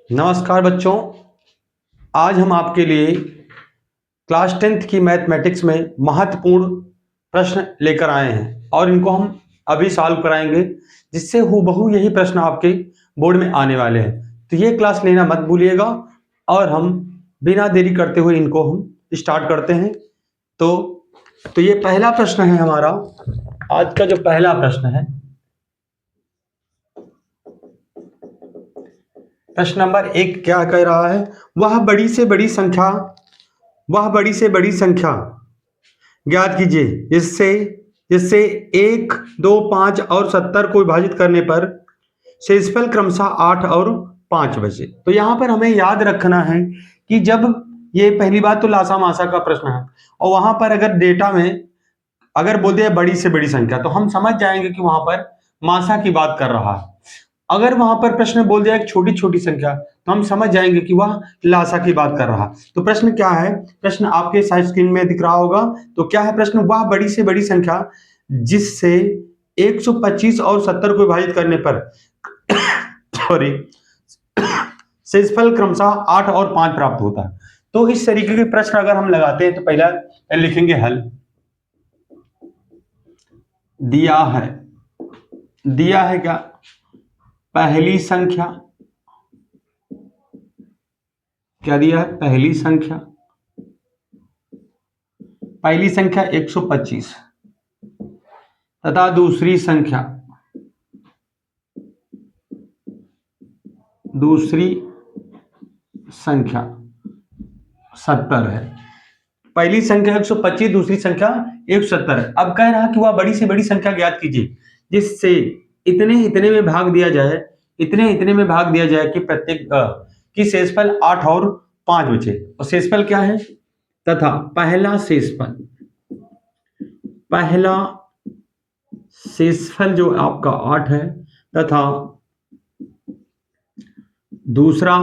नमस्कार बच्चों, आज हम आपके लिए क्लास 10th की मैथमेटिक्स में महत्वपूर्ण प्रश्न लेकर आए हैं और इनको हम अभी सॉल्व कराएंगे, जिससे हूबहू यही प्रश्न आपके बोर्ड में आने वाले हैं। तो ये क्लास लेना मत भूलिएगा और हम बिना देरी करते हुए इनको हम स्टार्ट करते हैं। तो ये पहला प्रश्न है हमारा। आज का जो पहला प्रश्न है, प्रश्न नंबर 1 क्या कह रहा है? वह बड़ी से बड़ी संख्या ज्ञात कीजिए जिससे जिससे 1, 2, 5 और 70 को विभाजित करने पर शेषफल क्रमशः 8 और 5 बचे। तो यहां पर हमें याद रखना है कि जब ये पहली बात तो लासा मासा का प्रश्न है और वहां पर अगर डेटा में अगर बोल दिया बड़ी से बड़ी संख्या तो हम समझ जाएंगे कि वहां पर मासा की बात कर रहा है। अगर वहां पर प्रश्न बोल दिया एक छोटी छोटी संख्या तो हम समझ जाएंगे कि वह लासा की बात कर रहा। तो प्रश्न क्या है? प्रश्न आपके साइड स्क्रीन में दिख रहा होगा। तो क्या है प्रश्न? वह बड़ी से बड़ी संख्या जिससे 125 और 70 को विभाजित करने पर सॉरी शेषफल क्रमशः 8 और 5 प्राप्त होता है। तो इस तरीके के प्रश्न अगर हम लगाते हैं तो पहला लिखेंगे हल। दिया है क्या? पहली संख्या, क्या दिया है? पहली संख्या 125 तथा दूसरी संख्या 70 है। पहली संख्या 125, दूसरी संख्या 170 है। अब कह रहा कि वह बड़ी से बड़ी संख्या ज्ञात कीजिए जिससे इतने में भाग दिया जाए कि प्रत्येक की शेषफल 8 और 5 बचे। और शेषफल क्या है? तथा पहला शेषफल जो आपका 8 है तथा दूसरा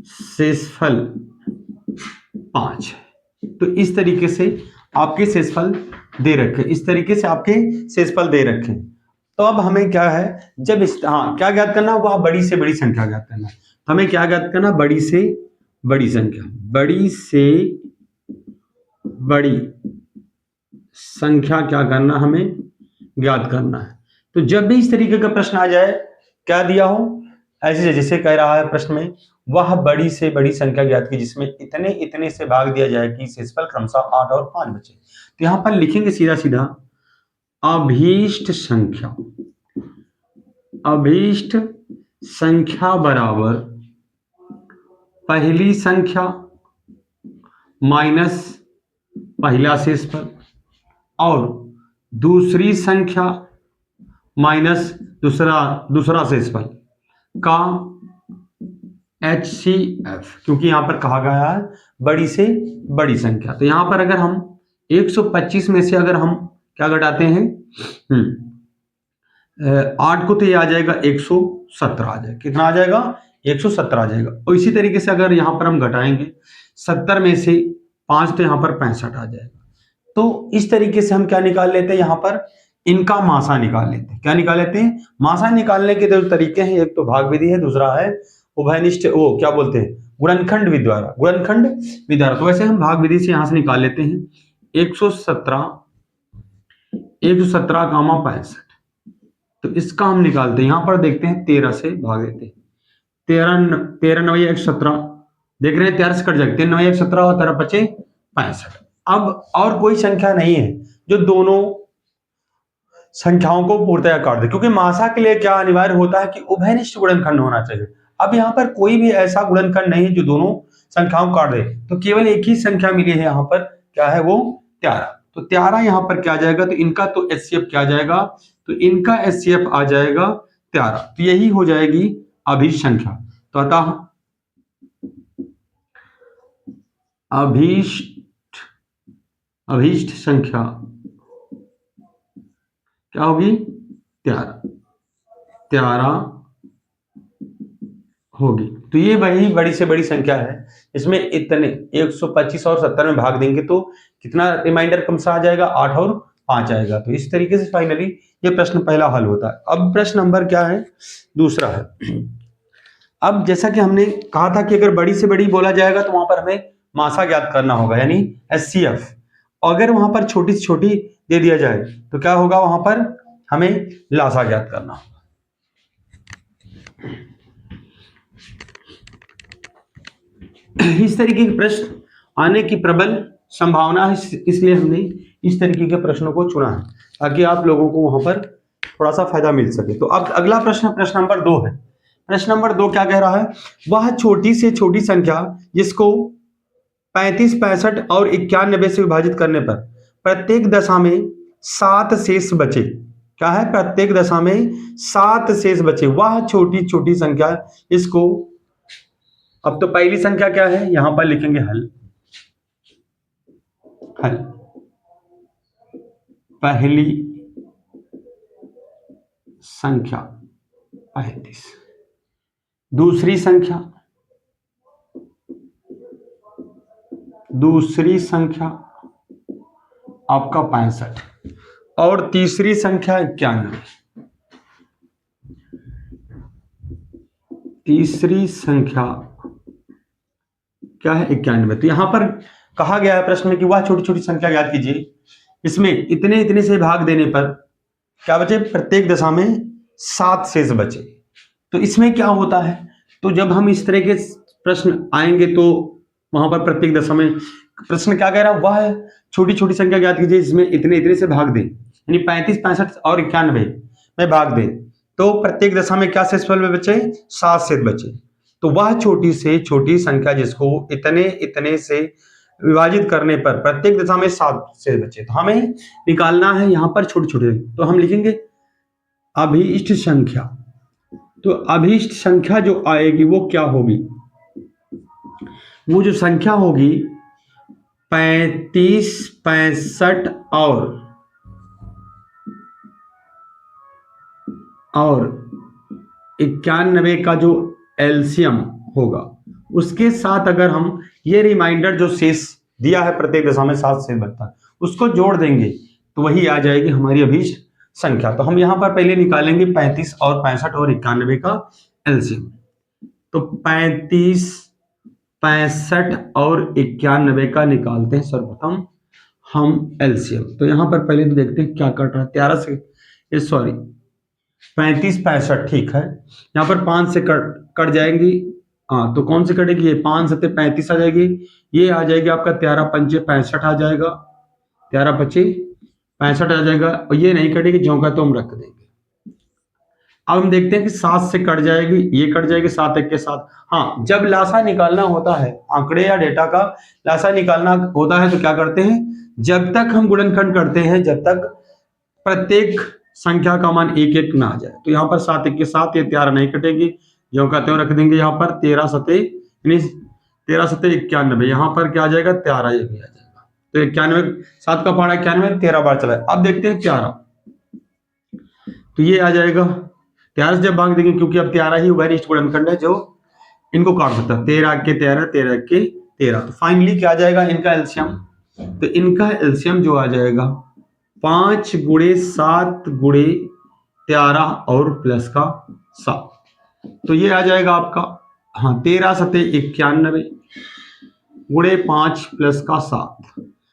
शेषफल 5 है। तो इस तरीके से आपके शेषफल दे रखे। तो अब हमें क्या है, जब क्या ज्ञात करना? वह बड़ी से बड़ी संख्या ज्ञात करना है। तो हमें क्या ज्ञात करना? बड़ी से बड़ी संख्या क्या करना? हमें ज्ञात करना है। तो जब भी इस तरीके का प्रश्न आ जाए, क्या दिया हो, ऐसे जैसे कह रहा है प्रश्न में, वह बड़ी से बड़ी संख्या ज्ञात की जिसमें इतने से भाग दिया जाए कि शेषफल क्रमशः 8 और 5 बचे। तो यहां पर लिखेंगे सीधा अभीष्ट संख्या बराबर पहली संख्या माइनस पहला शेषफल और दूसरी संख्या माइनस दूसरा शेषफल का HCF, क्योंकि यहां पर कहा गया है बड़ी से बड़ी संख्या। तो यहां पर अगर हम 125 में से अगर हम क्या घटाते हैं 8 को, तो ये आ जाएगा 117 आ जाएगा। कितना आ जाएगा? 117 आ जाएगा। और इसी तरीके से अगर यहां पर हम घटाएंगे 70 में से 5 तो यहां पर 65 आ जाएगा। तो इस तरीके से हम क्या निकाल लेते हैं? यहां पर इनका मासा निकाल लेते हैं। क्या निकाल लेते हैं? मासा निकालने के 2 तरीके हैं, एक तो भाग विधि है, दूसरा है उभयनिष्ठ क्या बोलते हैं, गुणनखंड विधि द्वारा। तो वैसे हम भाग विधि से यहां से निकाल लेते हैं 117 कामा 65। तो इसका हम निकालते हैं, यहां पर देखते हैं 13 से भाग देते हैं। 13 9 117, देख रहे हैं 13 से कट जाएगा, 3 9 117 और 13 बचे 65। अब और कोई संख्या नहीं है जो दोनों संख्याओं को पूर्णतया काट दे, क्योंकि मासा के लिए क्या अनिवार्य होता है कि उभयनिष्ठ गुणनखंड होना चाहिए। अब यहाँ पर कोई भी ऐसा गुणनखंड नहीं है जो दोनों संख्याओं काट दे, तो केवल एक ही संख्या मिली है यहाँ पर, क्या है वो? 13। तो 13 यहाँ पर क्या आ जाएगा? तो इनका तो HCF क्या आ जाएगा? तो इनका HCF आ जाएगा 13। तो यही हो जाएगी अभीष्ट संख्या। तो अतः अभीष्ट संख्या क्या होगी? 13 होगी। तो ये वही बड़ी से बड़ी संख्या है, इसमें इतने 125 और 70 में भाग देंगे तो कितना रिमाइंडर कम सा आ जाएगा? 8 और 5 आएगा। तो इस तरीके से फाइनली ये प्रश्न पहला हल होता है। अब प्रश्न नंबर क्या है? दूसरा है। अब जैसा कि हमने कहा था कि अगर बड़ी से बड़ी बोला जाएगा तो वहां पर हमें मासा ज्ञात करना होगा, यानी HCF। अगर वहां पर छोटी से छोटी दे दिया जाए तो क्या होगा, वहां पर हमें लासा ज्ञात करना होगा। इस तरीके के प्रश्न आने की प्रबल संभावना है, इसलिए हमने इस तरीके के प्रश्नों को चुना है ताकि आप लोगों को वहां पर थोड़ा सा फायदा मिल सके। तो अब अगला प्रश्न प्रश्न नंबर 2 है। प्रश्न नंबर 2 क्या कह रहा है, वह छोटी से छोटी संख्या जिसको 35, 65 और 91 से विभाजित करने पर प्रत्येक दशा में 7 शेष बचे। क्या है, प्रत्येक दशा में 7 शेष बचे, वह छोटी छोटी संख्या इसको। अब तो पहली संख्या क्या है, यहां पर लिखेंगे हल। हल पहली संख्या 35, दूसरी संख्या आपका 65 और तीसरी संख्या 91। तीसरी संख्या क्या है, 91। तो यहां पर कहा गया है प्रश्न में कि वह छोटी छोटी संख्या ज्ञात कीजिए, इसमें इतने इतने से भाग देने पर क्या बचे, प्रत्येक दशा में 7 शेष बचे। तो इसमें क्या होता है, तो जब हम इस तरह के प्रश्न आएंगे तो वहां पर प्रत्येक दशा में प्रश्न क्या कह रहा है, वह छोटी छोटी संख्या ज्ञात कीजिए जिसमें इतने इतने से भाग दें, यानी 35, 65 और 91 में भाग दें तो प्रत्येक दशा में क्या शेषफल बचे, 7 शेष बचे। तो वह छोटी से छोटी संख्या जिसको इतने इतने से विभाजित करने पर प्रत्येक दशा में 7 शेष बचे। तो हमें निकालना है यहां पर छोटे छोटे, तो हम लिखेंगे अभीष्ट संख्या। तो अभीष्ट संख्या जो आएगी वो क्या होगी, वो जो संख्या होगी 35, 65 और 91 का जो एलसीएम होगा उसके साथ अगर हम ये रिमाइंडर जो शेष दिया है प्रत्येक दशा में 7 शेष बचता है उसको जोड़ देंगे तो वही आ जाएगी हमारी अभीष्ट संख्या। तो हम यहां पर पहले निकालेंगे 35 और 65 और 91 का एलसीएम। तो 35, 65 और 91 का निकालते हैं सर्वप्रथम हम एलसीएम। तो यहां पर पहले तो देखते हैं क्या कट रहा है, 13 से 35, 65 ठीक है, यहाँ पर 5 से कट जाएंगी। हाँ तो कौन से कटेगी, ये 5 7 35 आ जाएगी, ये आ जाएगी आपका 13 पंचे 65 आ जाएगा, 13 25 65 आ जाएगा, और ये नहीं कटेगी, ज्यों का तो हम रख देंगे। अब हम देखते हैं कि 7 से कट जाएगी, ये कट जाएगी 7 1 के साथ। हाँ जब लासा निकालना होता है, आंकड़े या डेटा का लासा निकालना होता है तो क्या करते हैं, जब तक हम गुणनखंड करते हैं जब तक प्रत्येक संख्या का मान 1 1 ना आ जाए। तो यहाँ पर 7 1 के साथ ये 13 नहीं कटेगी, जो का त्यों रख देंगे। यहाँ पर 13 7 यानी 13 7 91, यहाँ पर क्या आ जाएगा 13, ये भी आ जाएगा। तो 91 7 का पहाड़ा 91 13 बार चला है। अब देखते हैं 13, तो ये आ जाएगा 13 से जब भाग देंगे, क्योंकि अब 13 ही उभयनिष्ठ गुणनखंड है जो इनको काट सकता है, 13 के 13 13 के 13। तो फाइनली क्या आ जाएगा इनका एलसीएम, तो इनका एलसीएम जो आ जाएगा 5 × 7 × 13 और प्लस का 7, तो ये आ जाएगा आपका हाँ 13 7 91 × 5 प्लस का 7,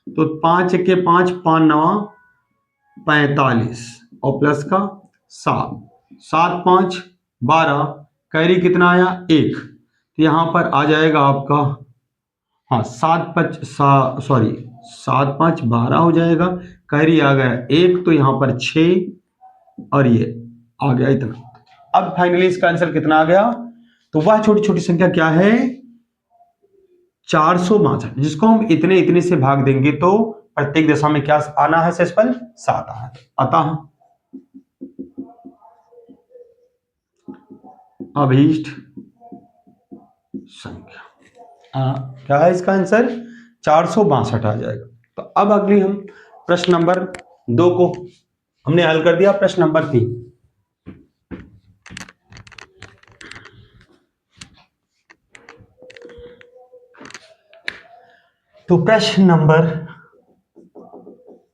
तो 5 1 5 5 9 45 और प्लस का 7 7 5 12, कैरी कितना आया 1, तो यहाँ पर आ जाएगा आपका हाँ 7 5 12 हो जाएगा, कैरी आ गया 1, तो यहाँ पर 6 और ये आ गया इतना। अब फाइनली इसका आंसर कितना आ गया, तो वह छोटी छोटी संख्या क्या है 462, जिसको हम इतने इतने से भाग देंगे तो प्रत्येक दशा में क्या आना है शेषफल 7 आता है। अभीष्ट संख्या क्या है इसका आंसर 462 आ जाएगा। तो अब अगली हम प्रश्न नंबर 2 को हमने हल कर दिया। प्रश्न नंबर 3, तो प्रश्न नंबर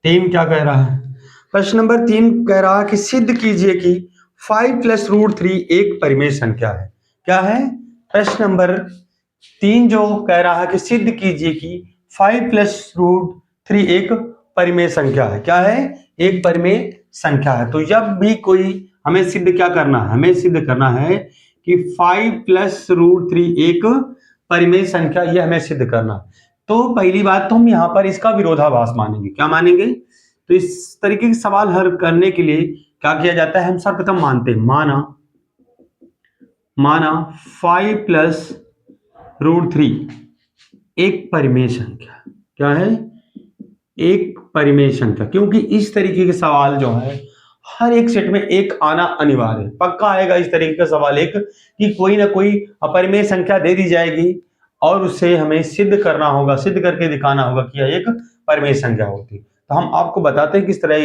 3 क्या कह रहा है, प्रश्न नंबर 3 कह रहा है कि सिद्ध कीजिए कि 5 + √3 एक परिमेय संख्या है। क्या है, प्रश्न नंबर 3 जो कह रहा है कि सिद्ध कीजिए कि 5 प्लस रूट 3 एक परिमेय संख्या है। क्या है? एक परिमेय संख्या है। तो जब भी कोई हमें सिद्ध क्या करना है? हमें सिद्ध करना है कि 5 प्लस रूट 3 एक परिमेय संख्या, ये हमें सिद्ध करना है। तो पहली बात तो हम यहां पर इसका विरोधाभास मानेंगे। क्या मानेंगे? तो इस तरीके के सवाल हल करने के लिए क्या किया जाता है? हम सर्वप्रथम मानते हैं, माना 5 प्लस रूट 3 एक परिमेय संख्या। क्या है? एक परिमेय संख्या। क्योंकि इस तरीके के सवाल जो है हर एक सेट में एक आना अनिवार्य है। पक्का आएगा इस तरीके का सवाल एक, कि कोई ना कोई अपरिमेय संख्या दे दी जाएगी और उससे हमें सिद्ध करना होगा, सिद्ध करके दिखाना होगा कि यह एक परिमेय संख्या होती है। तो हम आपको बताते हैं किस तरह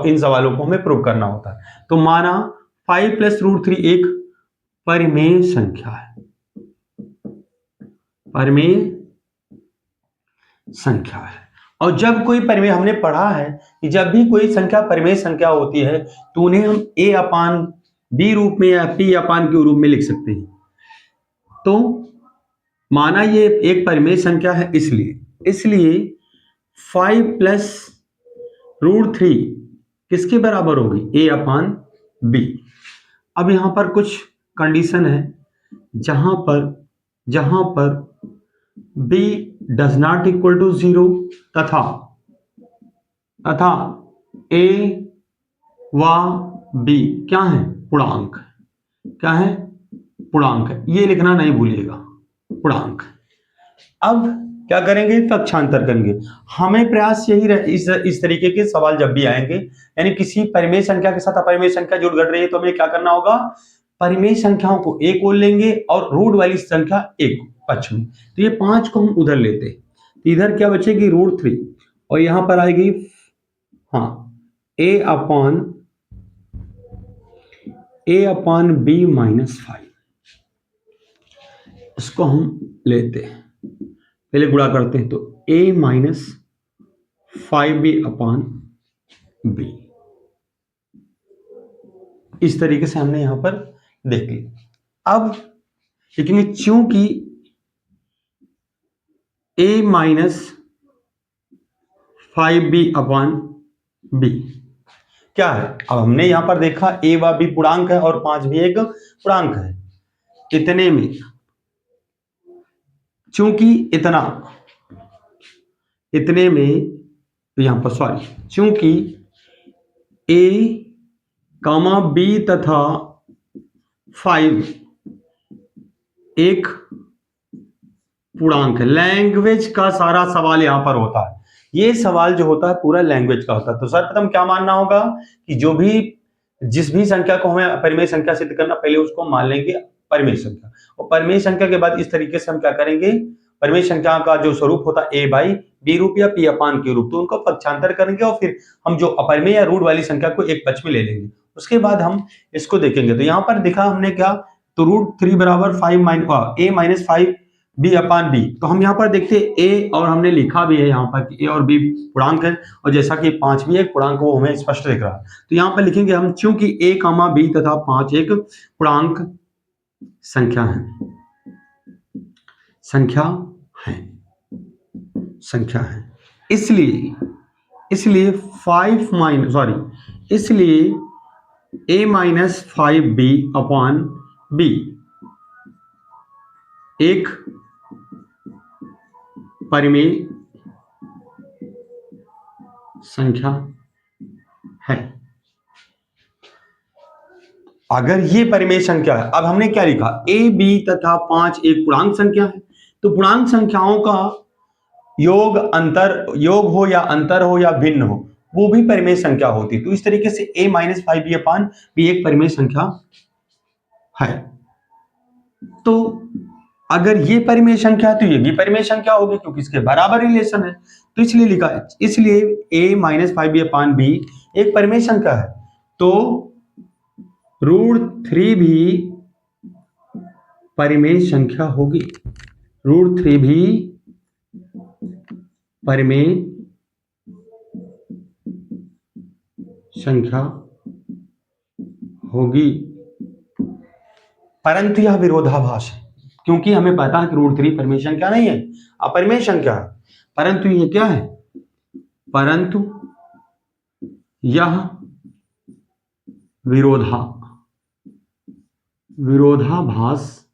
इन सवालों को हमें प्रूव करना होता है। तो माना 5 प्लस रूट 3 एक परिमेय संख्या है, परिमेय संख्या है। और जब कोई परिमेय, हमने पढ़ा है कि जब भी कोई संख्या परिमेय संख्या होती है तो उन्हें हम a अपान b रूप में या p अपान q रूप में लिख सकते हैं। तो माना ये एक परिमेय संख्या है, इसलिए 5 प्लस रूट 3 किसके बराबर होगी? a upon b। अब यहां पर कुछ कंडीशन है, जहां पर b does not equal to 0 तथा a व b क्या है? पूर्णांक। क्या है? पूर्णांक। ये लिखना नहीं भूलिएगा, पूर्णांक। अब क्या करेंगे? पक्षांतर करेंगे। हमें प्रयास यही इस तरीके के सवाल जब भी आएंगे, यानी किसी परिमेय संख्या के साथ अपरिमेय संख्या जुड़ घट रही है, तो हमें क्या करना होगा? परिमेय संख्याओं को एक ओर लेंगे और रूट वाली संख्या एक पक्ष में। तो ये 5 को हम उधर लेते हैं, तो इधर क्या बचेगी? रूट 3, और यहां पर आएगी a अपान b माइनस 5। इसको हम लेते हैं, पहले गुणा करते हैं, तो a minus 5b upon b। इस तरीके से हमने यहां पर देख लिया। अब लिखेंगे चूंकि a minus 5b upon b क्या है? अब हमने यहां पर देखा a व b पूर्णांक है और 5 भी एक पूर्णांक है। इतने में चूंकि इतने में तो यहां पर चूंकि a कामा b तथा 5 एक पूर्णांक है। लैंग्वेज का सारा सवाल यहां पर होता है। ये सवाल जो होता है पूरा लैंग्वेज का होता है। तो सर्वप्रथम क्या मानना होगा कि जिस भी संख्या को हमें परिमेय संख्या सिद्ध करना, पहले उसको मान लेंगे परिमेय संख्या, और परिमेय संख्या के बाद इस तरीके से हम क्या करेंगे? परिमेय संख्या का जो स्वरूप होता है a बाई b रूप या p अपान q रूप, तो उनको पक्षांतर करेंगे और फिर हम जो अपरिमेय या रूट वाली संख्या को एक पक्ष में ले लेंगे। उसके बाद हम इसको देखेंगे। तो यहाँ पर देखा हमने क्या? तो रूट 3 बराबर 5 a minus 5 b upon b। तो हम यहाँ पर देखते हैं a, और हमने लिखा भी है यहाँ पर कि a और b पूर्णांक है, और जैसा कि 5 भी एक पूर्णांक, वो हमें स्पष्ट दिख रहा है। तो यहाँ पर लिखेंगे हम, चूंकि a कामा b तथा 5 एक पूर्णांक संख्या है, इसलिए a minus 5b upon b एक परिमेय संख्या है। अगर ये परिमेय संख्या है, अब हमने क्या लिखा? a b तथा 5 एक पूर्णांक संख्या है। तो पूर्णांक संख्याओं का योग हो या अंतर हो या भिन्न हो, वो भी परिमेय संख्या होती है। तो इस तरीके से a minus 5b upon b एक परिमेय संख्या है। तो अगर ये परिमेय संख्या है तो ये भी परिमेय संख्या होगी, क्योंकि इसके बराबर रिलेशन है। तो इसलिए लिखा है, इसलिए a minus 5b upon b एक परिमेय संख्या है। तो रूट 3 भी परिमेय संख्या होगी, रूट 3 भी परिमेय संख्या होगी। परंतु यह विरोधाभास है, क्योंकि हमें पता है कि √3 परिमेय संख्या नहीं है, अपरिमेय संख्या है। परंतु ये क्या है? परंतु यह विरोधाभास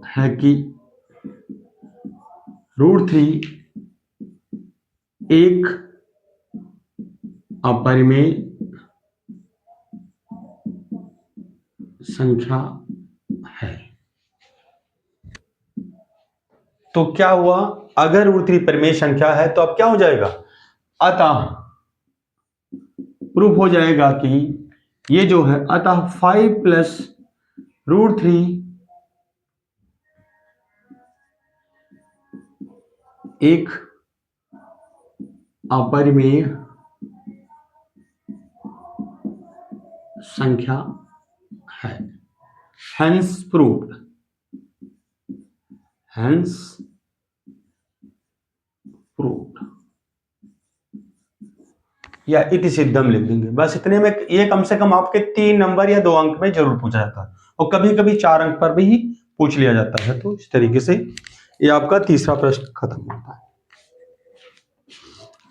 है कि √3 एक अपरिमेय संख्या है। तो क्या हुआ? अगर √3 परिमेय संख्या है तो अब क्या हो जाएगा? अतः प्रूफ हो जाएगा कि ये जो है, अतः 5 प्लस √3 एक अपरिमेय संख्या है। हेंस प्रूव्ड, हेंस प्रूव्ड, या इति सिद्धम लिख देंगे। बस इतने में ये कम से कम आपके 3 नंबर या 2 अंक में जरूर पूछा जाता है, और कभी कभी 4 अंक पर भी पूछ लिया जाता है। तो इस तरीके से ये आपका तीसरा प्रश्न खत्म होता है।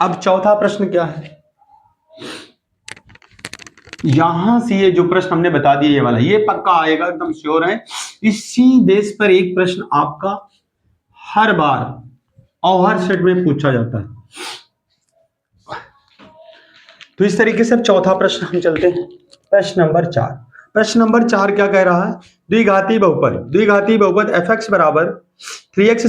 अब चौथा प्रश्न क्या है? यहां से ये जो प्रश्न हमने बता दिया, ये वाला, ये पक्का आएगा, एकदम श्योर है। इसी बेस पर एक प्रश्न आपका हर बार और हर सेट में पूछा जाता है। तो इस तरीके से अब चौथा प्रश्न हम चलते हैं। प्रश्न नंबर 4। प्रश्न नंबर 4 क्या कह रहा है? द्विघाती बहुपद f(x) बराबर 3x² -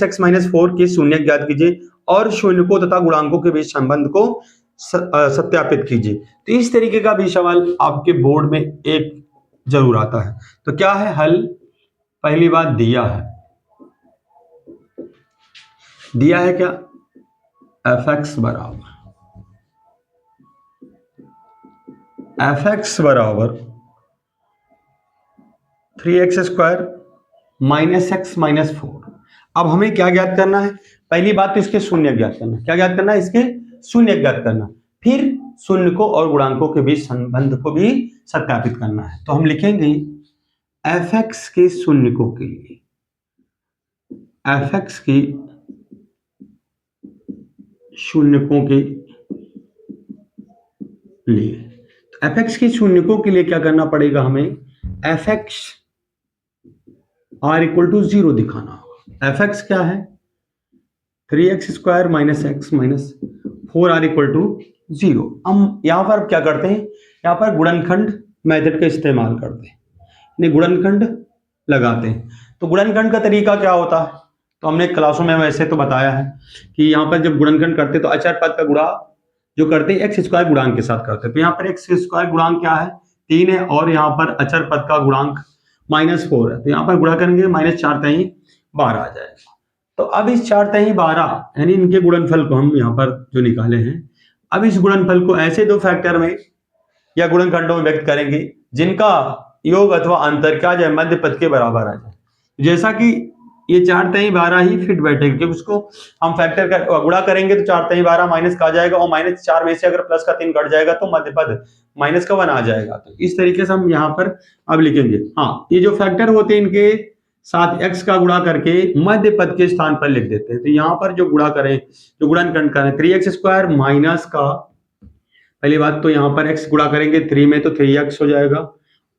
x - 4 के शून्य ज्ञात कीजिए और शून्यकों तथा गुणांकों के बीच संबंध को सत्यापित कीजिए। तो इस तरीके का भी सवाल आपके बोर्ड में एक जरूर आता है। तो क्या है हल? पहली बात दिया है क्या? f(x) बराबर 3x² - x - 4। अब हमें क्या ज्ञात करना है? पहली बात तो इसके शून्य ज्ञात करना। क्या ज्ञात करना है? इसके शून्य ज्ञात करना। फिर शून्य को और गुणांकों के बीच संबंध को भी सत्यापित करना है। तो हम लिखेंगे f(x) के शून्यकों के लिए, f(x) के शून्यकों के लिए, f(x) के शून्यकों के लिए क्या करना पड़ेगा हमें? f(x) r = 0 दिखाना होगा। f(x) क्या है? 3x² - x - 4 r = 0। हम यहां पर क्या करते हैं? यहां पर गुणनखंड मेथड का इस्तेमाल करते हैं, गुणनखंड लगाते हैं। तो गुणनखंड का तरीका क्या होता है? तो हमने क्लासों में वैसे तो बताया है कि यहाँ पर जब गुणनखंड करते तो अचर पद का गुणा जो करते हैं x² गुणांक के साथ करते हैं। तो यहाँ पर x² गुणांक क्या है? 3 है, और यहाँ पर अचर पद का गुणांक -4 है। तो यहाँ पर गुणा करेंगे -4 × 12 आ जाएगा। तो अब इस 4 × 12 यानी इनके गुणनफल को हम यहाँ पर जो निकाले हैं, अब इस गुणनफल को ऐसे दो फैक्टर में या गुणनखंडों में व्यक्त करेंगे जिनका योग अथवा अंतर क्या जाए? मध्य पद के बराबर आ जाए। जैसा कि ये 4 × 12 ही फिट बैठेगा, क्योंकि उसको हम फैक्टर का गुणा करेंगे तो 4 × 12 माइनस का आ जाएगा, और -4 में से अगर प्लस का 3 कट जाएगा तो मध्य पद -1 आ जाएगा। तो इस तरीके से हम यहाँ पर अब लिखेंगे। हाँ, ये जो फैक्टर होते हैं इनके साथ x का गुणा करके मध्य पद के स्थान पर लिख देते हैं। तो यहाँ पर जो गुणा करें, जो गुणनखंड करें, 3x² माइनस का, पहली बात तो यहाँ पर x गुणा करेंगे 3 में तो 3x हो जाएगा,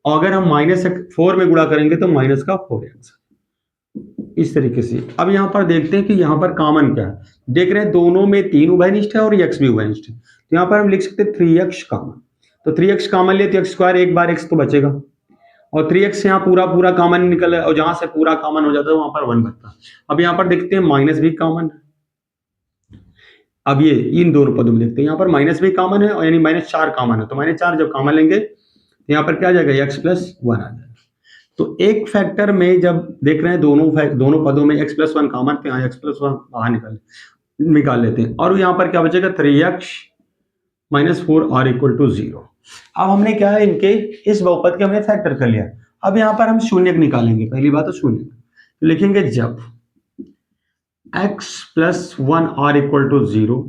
और अगर हम -4 में गुणा करेंगे तो -4x। इस तरीके से अब यहाँ पर देखते हैं कि यहाँ पर कॉमन क्या है। देख रहे हैं दोनों में 3 उभयनिष्ठ है और x भी उभयनिष्ठ है। तो यहाँ पर हम लिख सकते हैं 3x कॉमन। तो 3x कॉमन लिए तो x², एक बार x तो बचेगा, और 3x यहाँ पूरा कॉमन निकल है, और जहां से पूरा कॉमन हो जाता है वहां पर 1 बचता है। अब यहाँ पर देखते हैं माइनस भी कॉमन है। अब ये इन दोनों पदों में देखते हैं, यहाँ पर माइनस भी कॉमन है, और यानी -4 कॉमन है। तो -4 जब कॉमन लेंगे तो यहाँ पर क्या आ जाएगा? x + 1 आ जाएगा। तो एक फैक्टर में जब देख रहे हैं दोनों पदों में x + 1 कॉमन, तो यहाँ x + 1 बाहर निकाल लेते हैं, और यहाँ पर क्या बचेगा? 3x - 4 r = 0। अब हमने क्या है, इनके इस बहुपद के हमने फैक्टर कर लिया। अब यहाँ पर हम शून्य निकालेंगे। पहली बात तो शून्य तो लिखेंगे जब x + 1 r = 0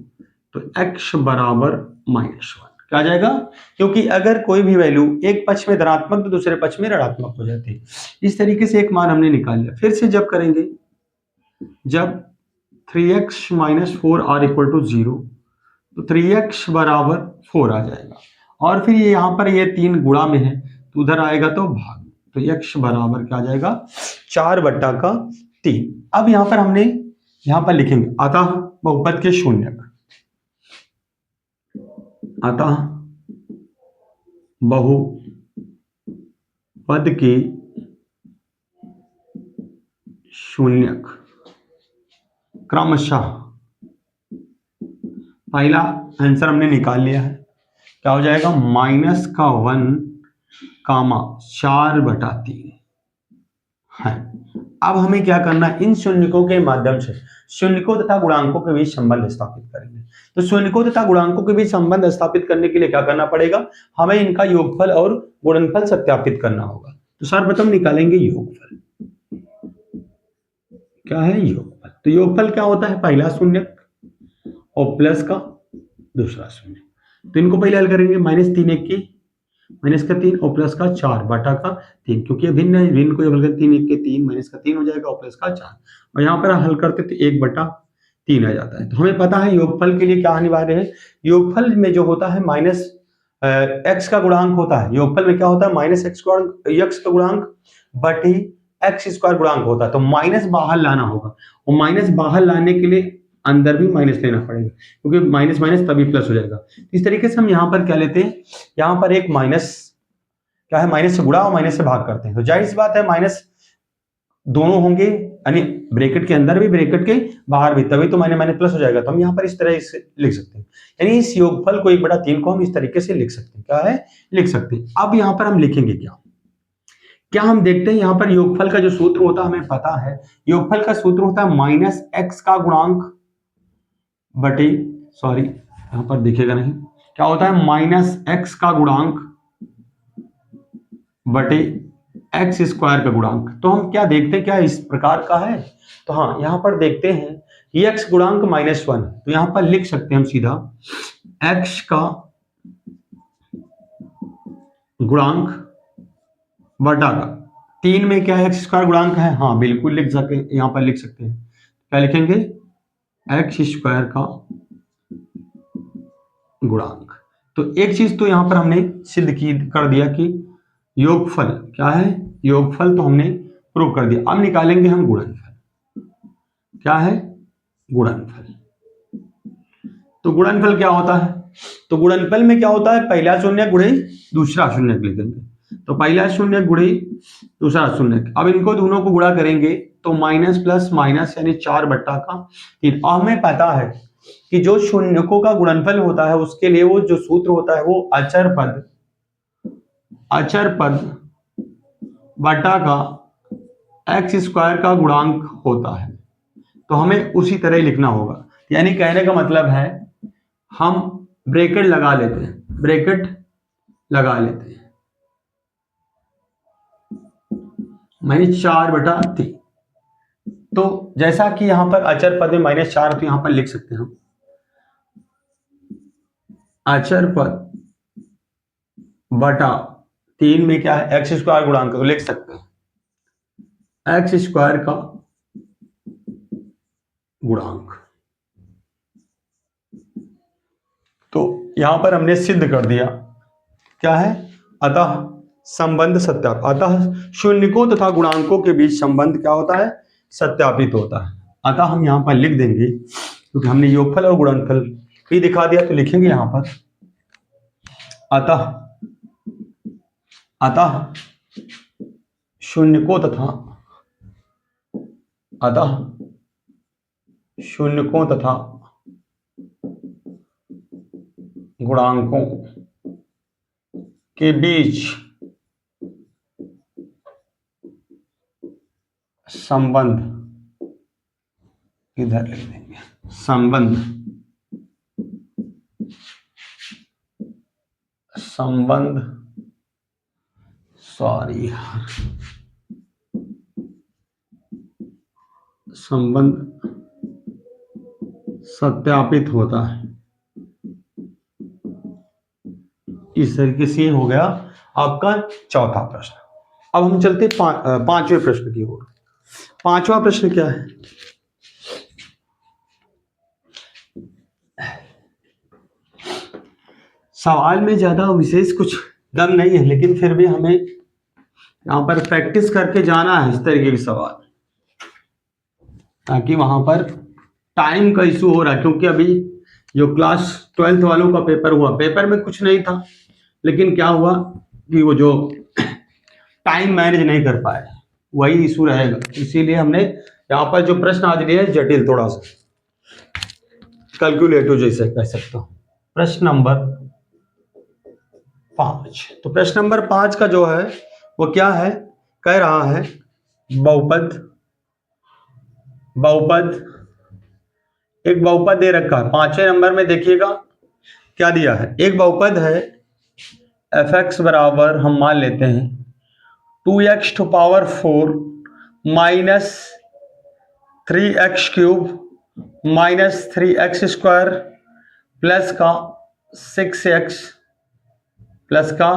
तो x बराबर -1। क्या आ जाएगा, क्योंकि अगर कोई भी वैल्यू एक पक्ष में धनात्मक तो दूसरे पक्ष में ऋणात्मक हो जाती है। इस तरीके से एक मान हमने निकाल लिया। फिर से जब करेंगे, जब 3x minus 4 are equal to 0, तो 3x बराबर 4 आ जाएगा, और फिर ये यहाँ पर ये 3 गुणा में है तो उधर आएगा तो भाग, तो x बराबर क्या आ जाएगा 4/3। अब यहाँ पर हमने यहाँ पर लिखेंगे अतः बहुपद के शून्यक, अतः बहुपद के शून्यक क्रमशः, पहला आंसर हमने निकाल लिया है, क्या हो जाएगा -1,4/3 है। अब हमें क्या करना है, इन शून्यकों के माध्यम से शून्यकों तथा गुणांकों के बीच संबंध स्थापित करेंगे। तो शून्यकों तथा गुणांकों के बीच संबंध स्थापित करने के लिए क्या करना पड़ेगा, हमें इनका योगफल और गुणनफल सत्यापित करना होगा। तो सर्वप्रथम निकालेंगे योगफल। क्या है योगफल, तो योगफल क्या होता है, पहला शून्यक और प्लस का दूसरा शून्य। तो इनको पहले हल करेंगे, -3 -3 और प्लस का 4/3, क्योंकि भिन्न है, भिन्न को हल करते 3 1 के 3 -3 हो जाएगा और प्लस का 4, और यहाँ पर हल करते तो 1/3 आ जाता है। तो हमें पता है योगफल के लिए क्या अनिवार्य है, योगफल में जो होता है माइनस x का गुणांक होता है, योगफल में क्या होता है -x का गुणांक बटे x² गुणांक होता है। तो माइनस बाहर लाना होगा, और माइनस बाहर लाने के लिए अंदर भी माइनस लेना पड़ेगा, क्योंकि माइनस माइनस तभी प्लस हो जाएगा। इस तरीके से हम यहाँ पर क्या लेते हैं, यहाँ पर एक माइनस क्या है, माइनस से गुणा और माइनस से भाग करते हैं। तो जाहिर सी बात है माइनस दोनों होंगे, यानी ब्रैकेट के अंदर भी ब्रैकेट के बाहर भी, तभी तो माइनस माइनस प्लस हो जाएगा। तो हम यहाँ पर इस तरह इसे लिख सकते हैं, यानी इस योगफल को 1/3 को हम इस तरीके से लिख सकते हैं। क्या है, लिख सकते हैं। अब यहाँ पर हम लिखेंगे क्या, क्या हम देखते हैं यहाँ पर योगफल का जो सूत्र होता है हमें पता है, योगफल का सूत्र होता है -x का गुणांक बटे, सॉरी यहां पर दिखेगा नहीं, क्या होता है -x का गुणांक बटे x² का गुणांक। तो हम क्या देखते हैं, क्या इस प्रकार का है, तो हाँ यहां पर देखते हैं कि x गुणांक -1, तो यहां पर लिख सकते हैं हम सीधा x का गुणांक बटा का 3 में क्या है x² गुणांक है, हाँ बिल्कुल लिख सकते हैं, यहां पर लिख सकते हैं। क्या लिखेंगे, x² का गुणांक। तो एक चीज तो यहां पर हमने सिद्ध की कर दिया कि योगफल क्या है, योगफल तो हमने प्रूव कर दिया। अब निकालेंगे हम गुणनफल। क्या है, गुणनफल। तो गुणनफल क्या होता है, तो गुणनफल में क्या होता है, पहला शून्य गुणे दूसरा शून्य लिखेंगे। तो पहला शून्य गुणे दूसरा शून्य, अब इनको दोनों को गुणा करेंगे तो माइनस प्लस माइनस यानी 4/3। और हमें पता है कि जो शून्यकों का गुणनफल होता है उसके लिए वो जो सूत्र होता है वो अचर पद बटा का x² का गुणांक होता है। तो हमें उसी तरह लिखना होगा, यानी कहने का मतलब है हम ब्रैकेट लगा लेते हैं, ब्रैकेट लगा लेते हैं -4/3। तो जैसा कि यहां पर अचर पद में -4, तो यहां पर लिख सकते हैं हम अचर पद बटा 3 में क्या है x² गुणांक, तो लिख सकते हैं x² का गुणांक। तो यहां पर हमने सिद्ध कर दिया, क्या है, अतः संबंध सत्यापित, अतः शून्यकों तथा गुणांकों के बीच संबंध क्या होता है, सत्यापित होता है। अतः हम यहां पर लिख देंगे, क्योंकि हमने योगफल और गुणनफल भी दिखा दिया, तो लिखेंगे यहां पर अतः शून्यकों तथा गुणांकों के बीच संबंध, इधर लिख देंगे संबंध सॉरी संबंध सत्यापित होता है। इस तरीके से हो गया आपका चौथा प्रश्न। अब हम चलते पांचवें प्रश्न की ओर। पांचवा प्रश्न क्या है? सवाल में ज्यादा विशेष कुछ दम नहीं है, लेकिन फिर भी हमें यहां पर प्रैक्टिस करके जाना है इस तरीके के सवाल, ताकि वहां पर टाइम का इशू हो रहा है। क्योंकि अभी जो क्लास 12th वालों का पेपर हुआ, पेपर में कुछ नहीं था, लेकिन क्या हुआ कि वो जो टाइम मैनेज नहीं कर पाए, वही इशू रहेगा। इसीलिए हमने यहाँ पर जो प्रश्न आज लिए जटिल, थोड़ा सा कैलकुलेटिव जैसे कह सकता हूँ। प्रश्न नंबर 5। तो प्रश्न नंबर 5 का जो है वो क्या है, कह रहा है बहुपद एक बहुपद दे रखा है। 5वें नंबर में देखिएगा क्या दिया है। एक बहुपद है f(x) बराबर, हम मान लेते हैं 2x⁴ minus 3x³ minus 3x² plus का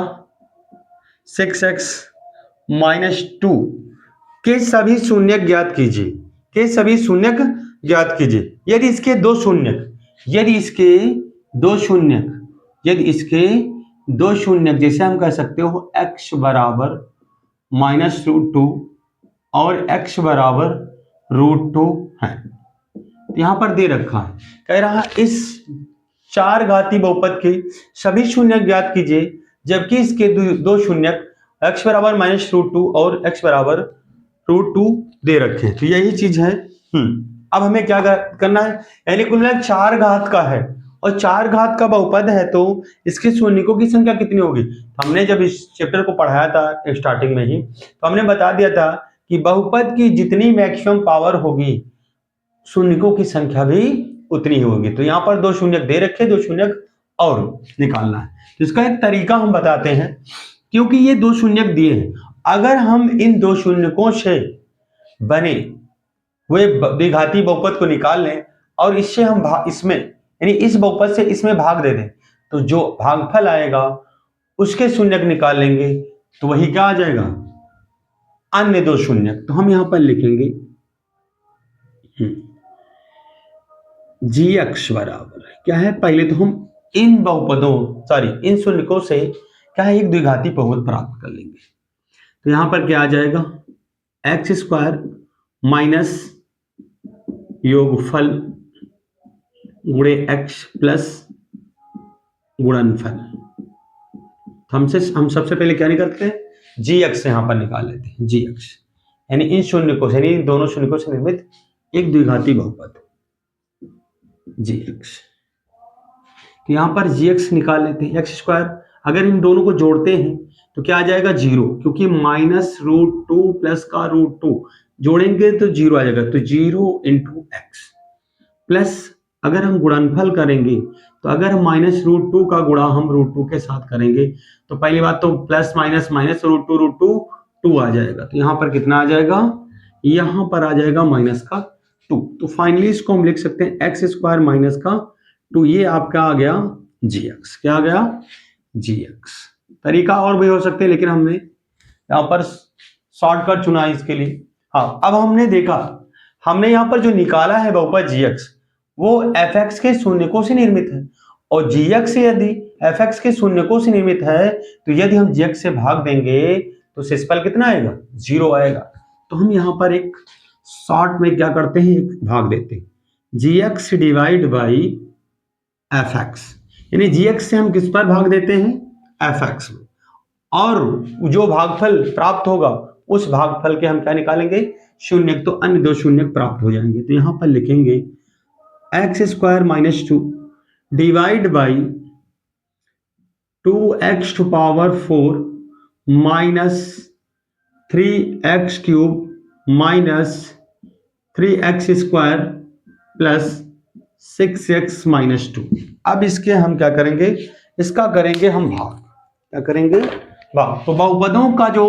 6x माइनस 2 के सभी शून्यक ज्ञात कीजिए। के सभी शून्यक ज्ञात कीजिए। यदि इसके दो शून्यक जैसे हम कह सकते हो x बराबर -√2 और x बराबर √2 है। यहां पर दे रखा है, कह रहा है इस चार घाती बहुपद के सभी शून्यक ज्ञात कीजिए, जबकि इसके दो शून्यक x बराबर -√2 और x बराबर √2 दे रखे। तो यही चीज है। अब हमें क्या करना है, यानी कुल मिलाकर 4 घात का है और 4 घात का बहुपद है, तो इसके शून्यकों की संख्या कितनी होगी। हमने जब इस चैप्टर को पढ़ाया था स्टार्टिंग में ही, तो हमने बता दिया था कि बहुपद की जितनी मैक्सिमम पावर होगी, शून्यकों की संख्या भी उतनी ही होगी। तो यहाँ पर दो शून्यक दे रखे, दो शून्यक और निकालना है। तो इसका एक तरीका हम बताते हैं, क्योंकि ये दो शून्यक दिए हैं, अगर हम इन दो शून्यकों से बने हुए द्विघाती बहुपद को निकाल लें और इससे हम इसमें यानी इस बहुपद से इसमें भाग दे दें, तो जो भागफल आएगा उसके शून्यक निकाल लेंगे, तो वही क्या आ जाएगा, अन्य दो शून्यक। तो हम यहां पर लिखेंगे gx बराबर क्या है, पहले तो हम इन शून्यकों से क्या है, एक द्विघाती बहुपद प्राप्त कर लेंगे। तो यहां पर क्या आ जाएगा, x² माइनस योगफल गुणे x प्लस गुणनफल। हम सबसे पहले क्या निकालते हैं, gx यहां पर निकाल लेते हैं। gx यानी इन शून्यकों से, इन दोनों शून्यकों से निर्मित एक द्विघाती बहुपद gx। तो यहां पर gx निकाल लेते हैं। x², अगर इन दोनों को जोड़ते हैं तो क्या आ जाएगा, 0, क्योंकि -√2 प्लस का √2 जोड़ेंगे तो 0 आ जाएगा। तो 0 × x प्लस अगर हम गुणनफल करेंगे, तो अगर हम -√2 का गुणा हम √2 के साथ करेंगे, तो पहली बात तो प्लस माइनस -√2 2 आ जाएगा। तो यहाँ पर कितना आ जाएगा, यहाँ पर आ जाएगा -2। तो फाइनली इसको हम लिख सकते हैं x² माइनस का 2, ये आपका आ गया gx। क्या आ गया, gx। तरीका और भी हो सकते हैं, लेकिन हमने यहाँ पर शॉर्टकट चुना है इसके लिए। हाँ, अब हमने देखा, हमने यहाँ पर जो निकाला है बहुपद gx, वो f(x) के शून्यकों से निर्मित है, और gx यदि f(x) के शून्यकों से निर्मित है, तो यदि हम gx से भाग देंगे तो शेषफल कितना आएगा, 0 आएगा। तो हम यहाँ पर एक शॉर्ट में क्या करते हैं, एक भाग देते हैं, gx डिवाइड बाई f(x), यानी gx से हम किस पर भाग देते हैं, f(x) में, और जो भागफल प्राप्त होगा उस भागफल के हम क्या निकालेंगे, शून्यक। तो अन्य दो शून्यक प्राप्त हो जाएंगे। तो यहां पर लिखेंगे x² minus 2 divide by 2x⁴ minus 3x³ minus 3x² plus 6x minus 2। अब इसके हम क्या करेंगे, इसका करेंगे हम भाग। क्या करेंगे, भाग। तो बहुपदों का जो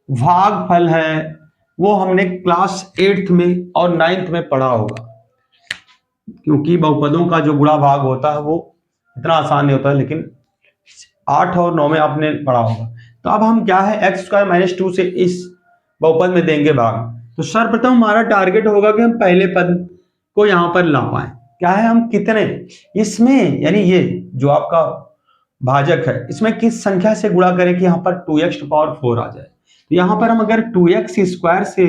भागफल है वो हमने क्लास 8th में और 9th में पढ़ा होगा, क्योंकि बहुपदों का जो गुणा भाग होता है वो इतना आसान नहीं होता है, लेकिन 8 और 9 में आपने पढ़ा होगा। तो अब हम क्या है एक्स स्क्वायर माइनस 2 से इस बहुपद में देंगे भाग। तो सर्वप्रथम हमारा टारगेट होगा कि हम पहले पद को यहां पर ला पाए। क्या है हम कितने इसमें यानी ये जो आपका भाजक है इसमें किस संख्या से गुणा करें कि यहां पर 2x टू पावर 4 आ जाए। तो यहां पर हम अगर 2x स्क्वायर से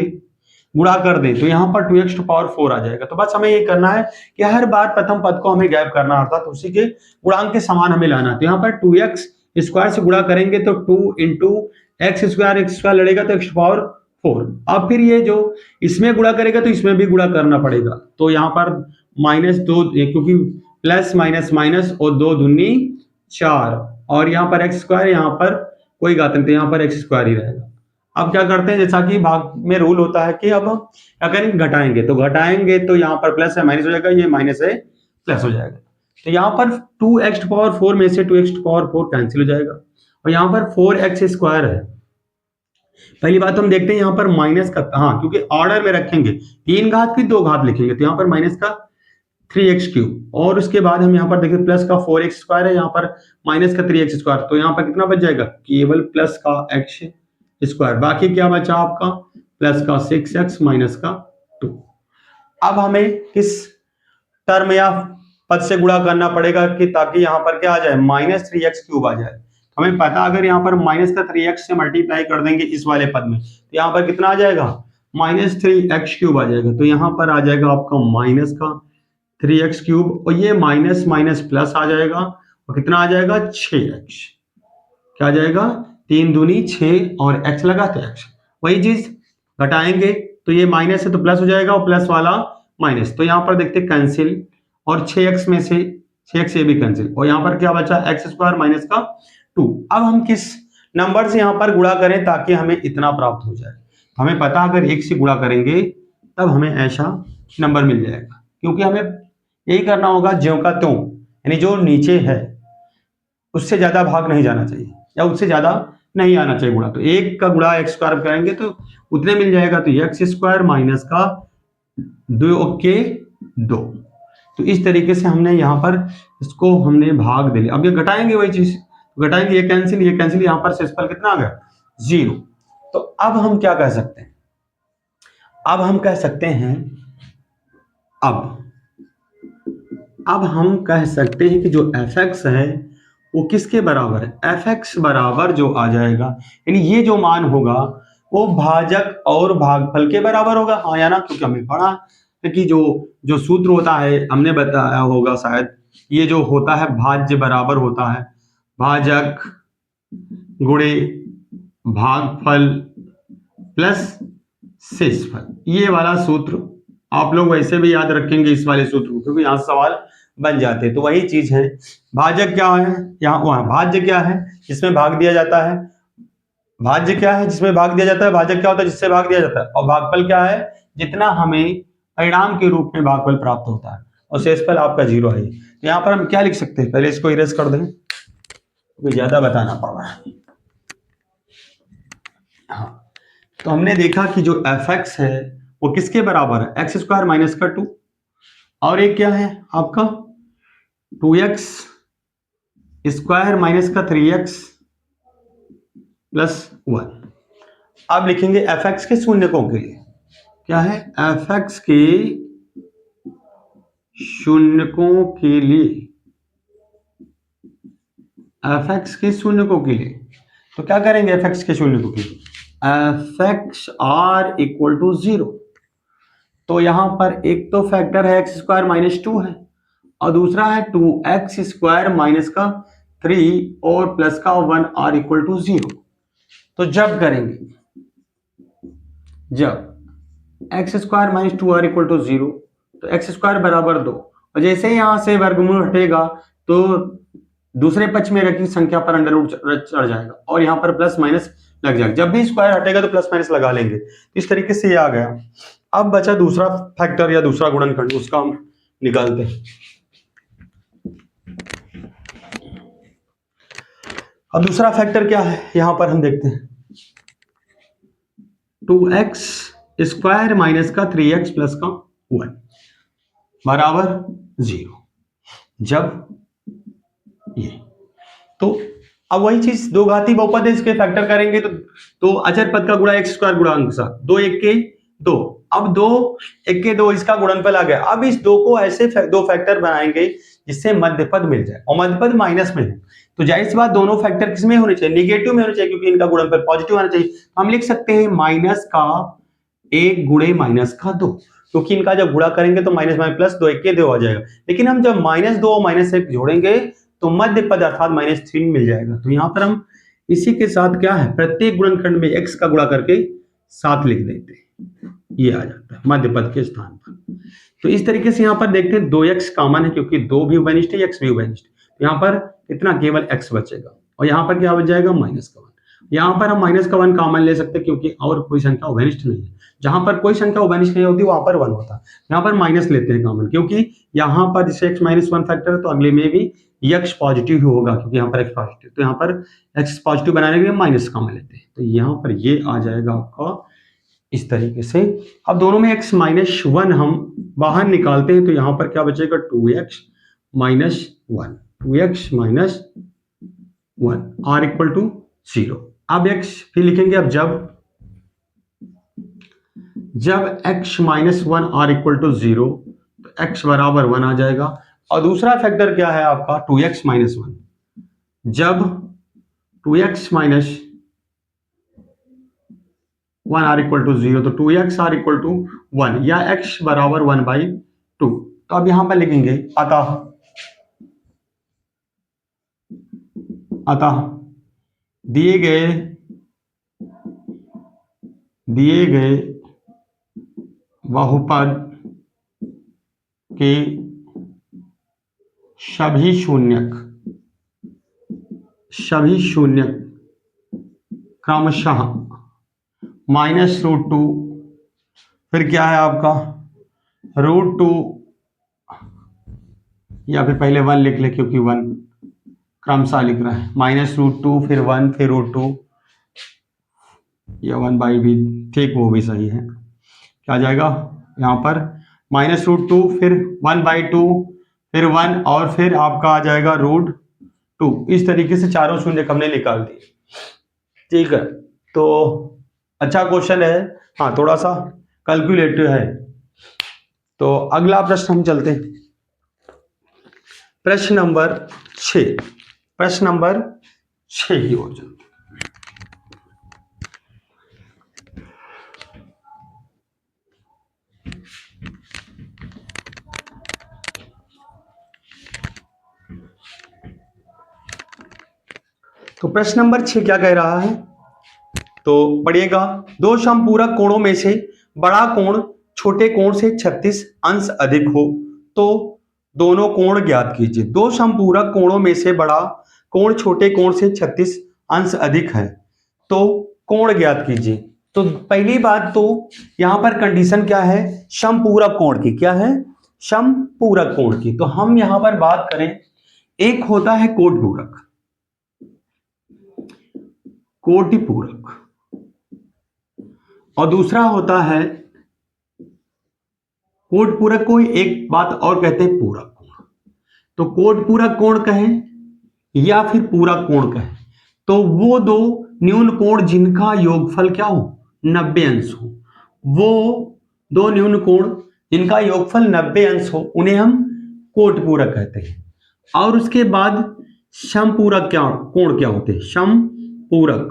गुणा कर दें तो यहां पर 2x टू पावर 4 आ जाएगा। तो बस हमें ये करना है कि हर बार प्रथम पद को हमें गैप करना होता है, तो उसी के गुणांक के समान हमें लाना है। तो यहाँ पर 2x स्क्वायर से गुणा करेंगे तो 2 इंटू एक्स स्क्वायर लड़ेगा तो x टू पावर 4। अब फिर ये जो इसमें गुणा करेगा तो इसमें भी गुणा करना पड़ेगा। तो यहाँ पर -2 क्योंकि प्लस माइनस माइनस और 2 दूनी 4 और यहाँ पर एक्स स्क्वायर, यहाँ पर कोई घात नहीं, तो यहाँ पर एक्स स्क्वायर ही रहेगा। अब क्या करते हैं जैसा कि भाग में रूल होता है कि अब क्या करेंगे घटाएंगे, तो घटाएंगे तो यहाँ पर प्लस है माइनस हो जाएगा, ये माइनस है प्लस हो जाएगा। तो यहाँ पर 2x टू पावर 4 में से 2x टू पावर 4 कैंसिल हो जाएगा और यहाँ पर 4x स्क्वायर है। पहली बात हम देखते हैं यहाँ पर माइनस का, हाँ क्योंकि ऑर्डर में रखेंगे 3 घात फिर 2 घात लिखेंगे, तो यहाँ पर माइनस का 3x क्यूब और उसके बाद हम यहाँ पर देखिए प्लस का 4x स्क्वायर है, यहाँ पर माइनस का 3x स्क्वायर, तो यहाँ पर कितना बच जाएगा केवल प्लस का x स्क्वायर, बाकी क्या बचा आपका प्लस का 6x माइनस का 2। अब हमें किस टर्म या पद से गुणा करना पड़ेगा कि ताकि यहाँ पर क्या आ जाए -3x क्यूब आ जाए। हमें पता अगर यहाँ पर माइनस का 3x से मल्टीप्लाई कर देंगे इस वाले पद में तो यहाँ पर कितना आ जाएगा -3x क्यूब आ जाएगा। तो यहाँ पर आ जाएगा आपका माइनस का 3x क्यूब और ये माइनस माइनस प्लस आ जाएगा और कितना आ जाएगा 6x। क्या आ जाएगा 3 दूनी 6 और x लगा तो x। वही चीज घटाएंगे तो ये माइनस है तो प्लस हो जाएगा और प्लस वाला माइनस, तो यहाँ पर देखते कैंसिल और 6x में से 6x ये भी कैंसिल और यहाँ पर क्या बचा x स्क्वायर माइनस का 2। अब हम किस नंबर से यहाँ पर गुणा करें ताकि हमें इतना प्राप्त हो जाए। हमें पता अगर 1 से गुणा करेंगे तब हमें ऐसा नंबर मिल जाएगा, क्योंकि हमें यही करना होगा ज्यों का त्यों, यानी जो नीचे है उससे ज्यादा भाग नहीं जाना चाहिए या उससे ज्यादा नहीं आना चाहिए गुणा। तो 1 का गुणा x स्क्वायर करेंगे तो उतने मिल जाएगा, तो x स्क्वायर माइनस का 2 के 2। तो इस तरीके से हमने यहाँ पर इसको हमने भाग दे लिया। अब ये घटाएंगे वही चीज, घटाएंगे ये कैंसिल यहाँ पर शेषफल कितना आ गया 0। तो अब हम क्या कह सकते हैं, अब हम कह सकते हैं अब हम कह सकते हैं कि जो fx है वो किसके बराबर है, fx बराबर जो आ जाएगा यानी ये जो मान होगा वो भाजक और भागफल के बराबर होगा। हाँ या ना, क्योंकि हमें पढ़ा है कि जो सूत्र होता है हमने बताया होगा शायद, ये जो होता है भाज्य बराबर होता है भाजक गुणे भागफल प्लस शेषफल। ये वाला सूत्र आप लोग वैसे भी याद रखेंगे इस वाले सूत्र को, क्योंकि यहाँ सवाल बन जाते हैं। तो वही चीज है, भाजक क्या है यहाँ वहां, भाज्य क्या है जिसमें भाग दिया जाता है, भाज्य क्या है जिसमें भाग दिया जाता है, भाजक क्या होता है जिससे भाग दिया जाता है, और भागफल क्या है जितना हमें परिणाम के रूप में भागफल प्राप्त होता है, और शेषफल आपका 0 है। तो यहाँ पर हम क्या लिख सकते हैं, पहले इसको इरेज कर दें क्योंकि ज्यादा बताना पड़ रहा है। हाँ, तो हमने देखा कि जो fx है वो किसके बराबर है x स्क्वायर माइनस का 2 और एक क्या है आपका 2x स्क्वायर माइनस का 3x प्लस 1। अब लिखेंगे fx के शून्यकों के लिए, क्या है fx के शून्यकों के लिए, fx के शून्यकों के लिए तो क्या करेंगे fx के शून्यकों के लिए, fx r इक्वल टू 0। तो यहां पर एक तो फैक्टर है x स्क्वायर माइनस 2 है और दूसरा है 2x स्क्वायर माइनस का 3 और प्लस का 1 r इक्वल टू 0। तो जब करेंगे, जब x square minus 2r equal to 0 तो x स्क्वायर बराबर 2 और जैसे ही यहां से वर्गमूल हटेगा तो दूसरे पक्ष में रखी संख्या पर अंडर रूट चढ़ जाएगा और यहाँ पर प्लस माइनस लग जाएगा। जब भी स्क्वायर हटेगा तो प्लस माइनस लगा लेंगे। इस तरीके से ये आ गया। अब बचा दूसरा फैक्टर या दूसरा गुणनखंड, उसका हम निकालते हैं। अब दूसरा फैक्टर क्या है यहां पर हम देखते हैं, 2x स्क्वायर माइनस का 3x प्लस का 1 बराबर 0। जब ये तो अब वही चीज दो घाती बहुपद है, इसके फैक्टर करेंगे तो अचर पद का गुणा एक्स स्क्वायर गुणा अंक सा, 2 1 के 2, अब 2 1 के 2 इसका गुणनफल आ गया। अब इस 2 को ऐसे दो फैक्टर बनाएंगे जिससे मध्य पद मिल जाए, और मध्य पद माइनस में है तो जाहिर सी बात दोनों फैक्टर किसमें होने चाहिए, निगेटिव में होने चाहिए, क्योंकि इनका गुणनफल पॉजिटिव आना चाहिए। हम लिख सकते हैं माइनस का 1 गुणे माइनस का 2, क्योंकि इनका जब गुणा करेंगे तो माइनस माइनस प्लस 2 1 के 2 आ जाएगा। लेकिन हम जब -2 और -1 जोड़ेंगे तो मध्य पद अर्थात -3 मिल जाएगा। तो यहां पर हम इसी के साथ क्या है, प्रत्येक गुणनखंड में x का गुणा करके 7 लिख देते हैं, ये आ जाता है मध्य पद के स्थान पर। तो इस तरीके से यहां पर देखते हैं 2x कॉमन है, क्योंकि 2 भी उभयनिष्ठ है, x भी उभयनिष्ठ है, तो यहां पर इतना केवल x बचेगा, और यहां पर क्या बच जाएगा -1। यहां पर हम -1 कॉमन ले सकते हैं, क्योंकि और कोई संख्या उभयनिष्ठ नहीं है। जहां पर कोई संख्या उभयनिष्ठ नहीं होती वहां पर 1 होता है, यहां पर माइनस लेते हैं कॉमन, क्योंकि यहां पर जैसे x -1 फैक्टर है तो अगले में भी x पॉजिटिव ही होगा, क्योंकि यहाँ पर x पॉजिटिव, तो यहाँ पर x पॉजिटिव बनाने के लिए माइनस कॉमन लेते हैं, तो यहाँ पर ये आ जाएगा आपका इस तरीके से। अब दोनों में x -1 हम बाहर निकालते हैं तो यहाँ पर क्या बचेगा, 2x -1, 2x -1 r = 0। अब x फिर लिखेंगे, अब जब x -1 r = 0 तो x बराबर 1 आ जाएगा। और दूसरा फैक्टर क्या है आपका 2x -1, जब 2x -1 r = 0 तो 2x r = 1 या x बराबर 1/2। तो अब यहां पर लिखेंगे अतः दिए गए बहुपद के सभी शून्यक क्रमशः -√2, फिर क्या है आपका √2, या फिर पहले 1 लिख ले, क्योंकि 1 क्रमशः लिख रहा है, -√2 फिर 1 फिर √2 या 1/, भी ठीक, वो भी सही है। क्या आ जाएगा यहाँ पर -√2 फिर 1/2 फिर 1 और फिर आपका आ जाएगा √2। इस तरीके से चारों शून्य हमने निकाल दिए, ठीक है। तो अच्छा क्वेश्चन है, हाँ थोड़ा सा कैलकुलेटिव है। तो अगला प्रश्न हम चलते हैं, प्रश्न नंबर 6 की ओर चलते हैं। तो प्रश्न नंबर 6 क्या कह रहा है, तो पढ़िएगा। दो समपूरक कोणों में से बड़ा कोण छोटे कोण से 36 अंश अधिक हो तो दोनों कोण ज्ञात कीजिए। दो समपूरक कोणों में से बड़ा कोण छोटे कोण से 36 अंश अधिक है तो कोण ज्ञात कीजिए। तो पहली बात तो यहां पर कंडीशन क्या है, समपूरक कोण की। क्या है, समपूरक कोण की। तो हम यहां पर बात करें, एक होता है कोटिपूरक, और दूसरा होता है कोटपूरक को एक बात और कहते हैं पूरक कोण। तो कोटपूरक कोण कहें या फिर पूरक कोण कहें, तो वो दो न्यून कोण जिनका योगफल क्या हो, 90 अंश हो, वो दो न्यून कोण जिनका योगफल 90 अंश हो उन्हें हम कोटपूरक कहते हैं। और उसके बाद समपूरक कोण क्या होते हैं, समपूरक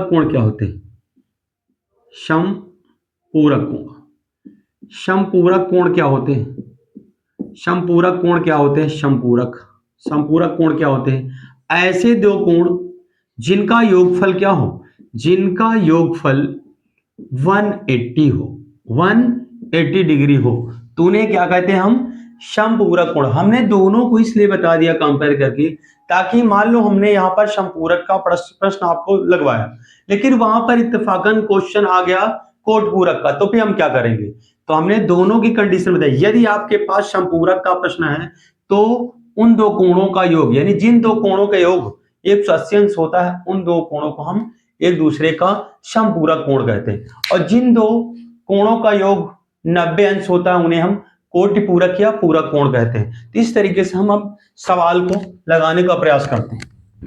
कोण क्या होते हैं, समपूरक कोण क्या होते हैं, समपूरक कोण क्या होते हैं, ऐसे दो कोण जिनका योगफल क्या हो, जिनका योगफल 180 हो, 180 डिग्री हो, तो उन्हें क्या कहते हैं हम, समपूरक कोण। हमने दोनों को इसलिए बता दिया कंपेयर करके, ताकि मान लो हमने यहां पर समपूरक का प्रश्न आपको लगवाया, लेकिन वहां पर इत्तेफाकन क्वेश्चन आ गया कोटपूरक का, तो फिर हम क्या करेंगे। तो हमने दोनों की कंडीशन बताई। यदि आपके पास समपूरक का प्रश्न है तो उन दो कोणों का योग, यानी जिन दो कोणों का योग 180 अंश होता है, उन दो कोणों को हम एक दूसरे का समपूरक कोण कहते हैं। और जिन दो कोणों का योग 90 अंश होता है उन्हें हम कोटिपूरक या पूरक कोण कहते हैं। तो इस तरीके से हम अब सवाल को लगाने का प्रयास करते हैं।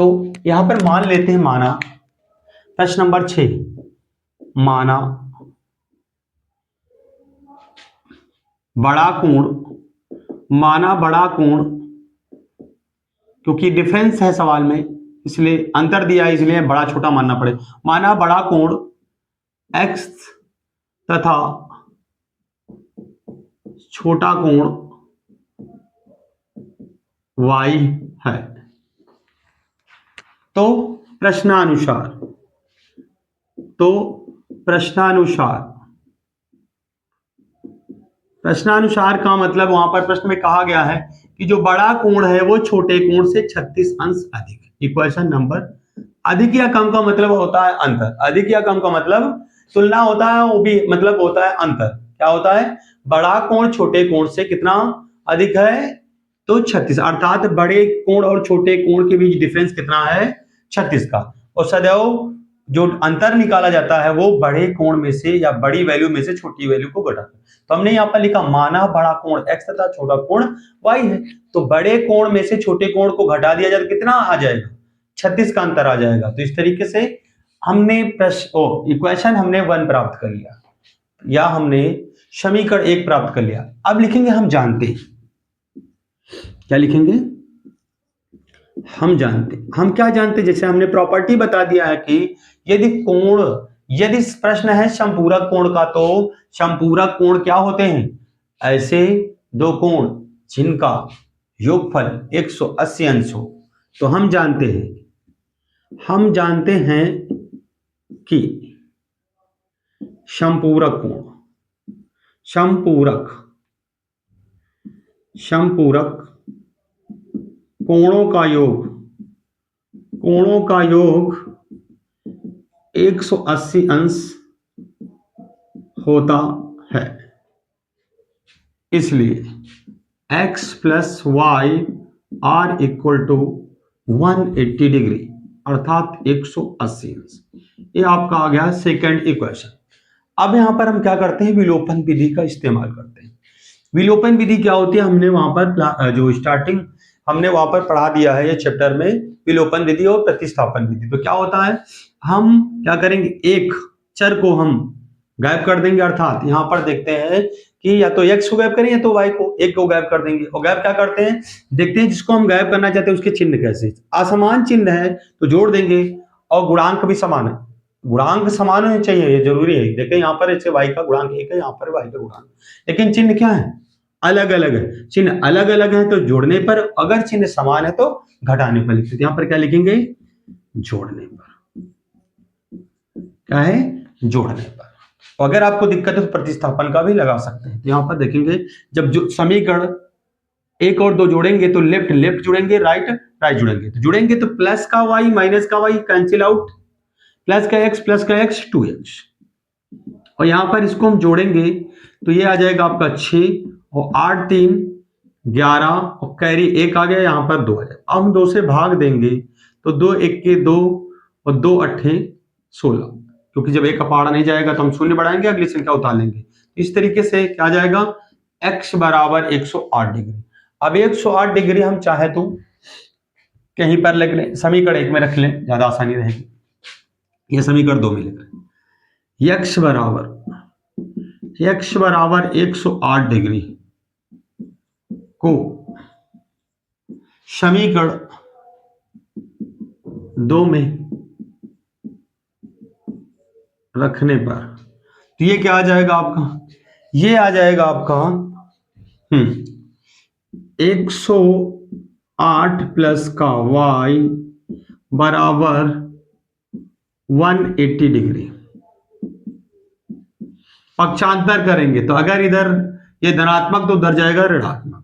तो यहां पर मान लेते हैं, माना प्रश्न नंबर 6, माना बड़ा कोण, माना बड़ा कोण, क्योंकि डिफरेंस है सवाल में इसलिए अंतर दिया है, इसलिए बड़ा छोटा मानना पड़े। माना बड़ा कोण x तथा छोटा कोण y है। तो प्रश्नानुसार प्रश्नानुसार का मतलब वहां पर प्रश्न में कहा गया है कि जो बड़ा कोण है वो छोटे कोण से 36 अंश अधिक। इक्वेशन नंबर, अधिक या कम का मतलब होता है अंतर, अधिक या कम का मतलब तुलना होता है, वो भी मतलब होता है अंतर। क्या होता है? बड़ा कोण छोटे कोण से कितना अधिक है? तो 36, अर्थात बड़े कोण और छोटे कोण के बीच डिफरेंस कितना है? 36 का। और सदैव जो अंतर निकाला जाता है वो बड़े कोण में से या बड़ी वैल्यू में से छोटी वैल्यू को घटाकर। तो हमने यहाँ पर लिखा माना बड़ा कोण x तथा छोटा कोण y है, तो बड़े कोण में से छोटे कोण को घटा दिया जाए तो कितना आ जाएगा? 36 का अंतर आ जाएगा। तो इस तरीके से हमने इक्वेशन हमने 1 प्राप्त कर लिया, या हमने समीकरण 1 प्राप्त कर लिया। अब लिखेंगे हम जानते। क्या लिखेंगे? हम जानते। हम क्या जानते? जैसे हमने प्रॉपर्टी बता दिया है कि यदि प्रश्न है संपूरक कोण का, तो संपूरक कोण क्या होते हैं? ऐसे दो कोण जिनका योगफल 180 अंश हो। तो हम जानते हैं कि संपूरक कोणों का योग 180 अंश होता है। इसलिए x plus y are equal to 180 डिग्री, अर्थात 180 अंश। ये आपका आ गया सेकंड इक्वेशन। अब यहां पर हम क्या करते हैं? विलोपन विधि का इस्तेमाल करते हैं। विलोपन विधि क्या होती है? हमने वहां पर जो स्टार्टिंग हमने वहां पर पढ़ा दिया है ये चैप्टर में, विलोपन विधि और प्रतिस्थापन विधि। तो क्या होता है, हम क्या करेंगे, एक चर को हम गायब कर देंगे, अर्थात यहां पर देखते हैं कि या तो x को गायब करें या तो y को, एक को गायब कर देंगे। और गायब क्या करते हैं, देखते हैं जिसको हम गायब करना चाहते हैं उसके चिन्ह कैसे। असमान चिन्ह है तो जोड़ देंगे, और गुणांक भी समान है, गुणांक समान होने चाहिए, ये जरूरी है। देखिए यहाँ पर ऐसे y का गुणांक 1 है, यहाँ पर y का गुणांक, लेकिन चिन्ह क्या है? अलग अलग है। चिन्ह अलग अलग है तो जोड़ने पर, अगर चिन्ह समान है तो घटाने पर लिखते। यहाँ पर क्या लिखेंगे? जोड़ने पर। क्या है? जोड़ने पर। अगर आपको दिक्कत है तो प्रतिस्थापन का भी लगा सकते हैं। तो यहाँ पर देखेंगे, जब जो समीकरण 1 और 2 जोड़ेंगे तो लेफ्ट लेफ्ट जुड़ेंगे, राइट राइट जुड़ेंगे। तो जुड़ेंगे तो प्लस का y माइनस का y कैंसिल आउट, प्लस का x 2x। और यहां पर इसको हम जोड़ेंगे तो ये आ जाएगा आपका 6 और 8 3 11 और कैरी 1 आ गया, यहां पर 2 आ जाएगा। अब हम 2 से भाग देंगे तो 2 1 के 2 और 2 8 16, क्योंकि जब 1 का पहाड़ा नहीं जाएगा तो हम शून्य बढ़ाएंगे, अगली संख्या उतार लेंगे। इस तरीके से क्या जाएगा? x बराबर 108 डिग्री। अब 108 डिग्री हम चाहे तो कहीं पर लिख लें, समीकरण 1 में रख लें, ज्यादा आसानी रहेगी। यह समीकरण 2 में लिख लें, x बराबर 108 डिग्री को समीकरण 2 में रखने पर तो ये क्या आ जाएगा आपका? ये आ जाएगा आपका 108 प्लस का y बराबर 180 डिग्री। पक्षांतर करेंगे तो अगर इधर ये धनात्मक तो उधर जाएगा ऋणात्मक।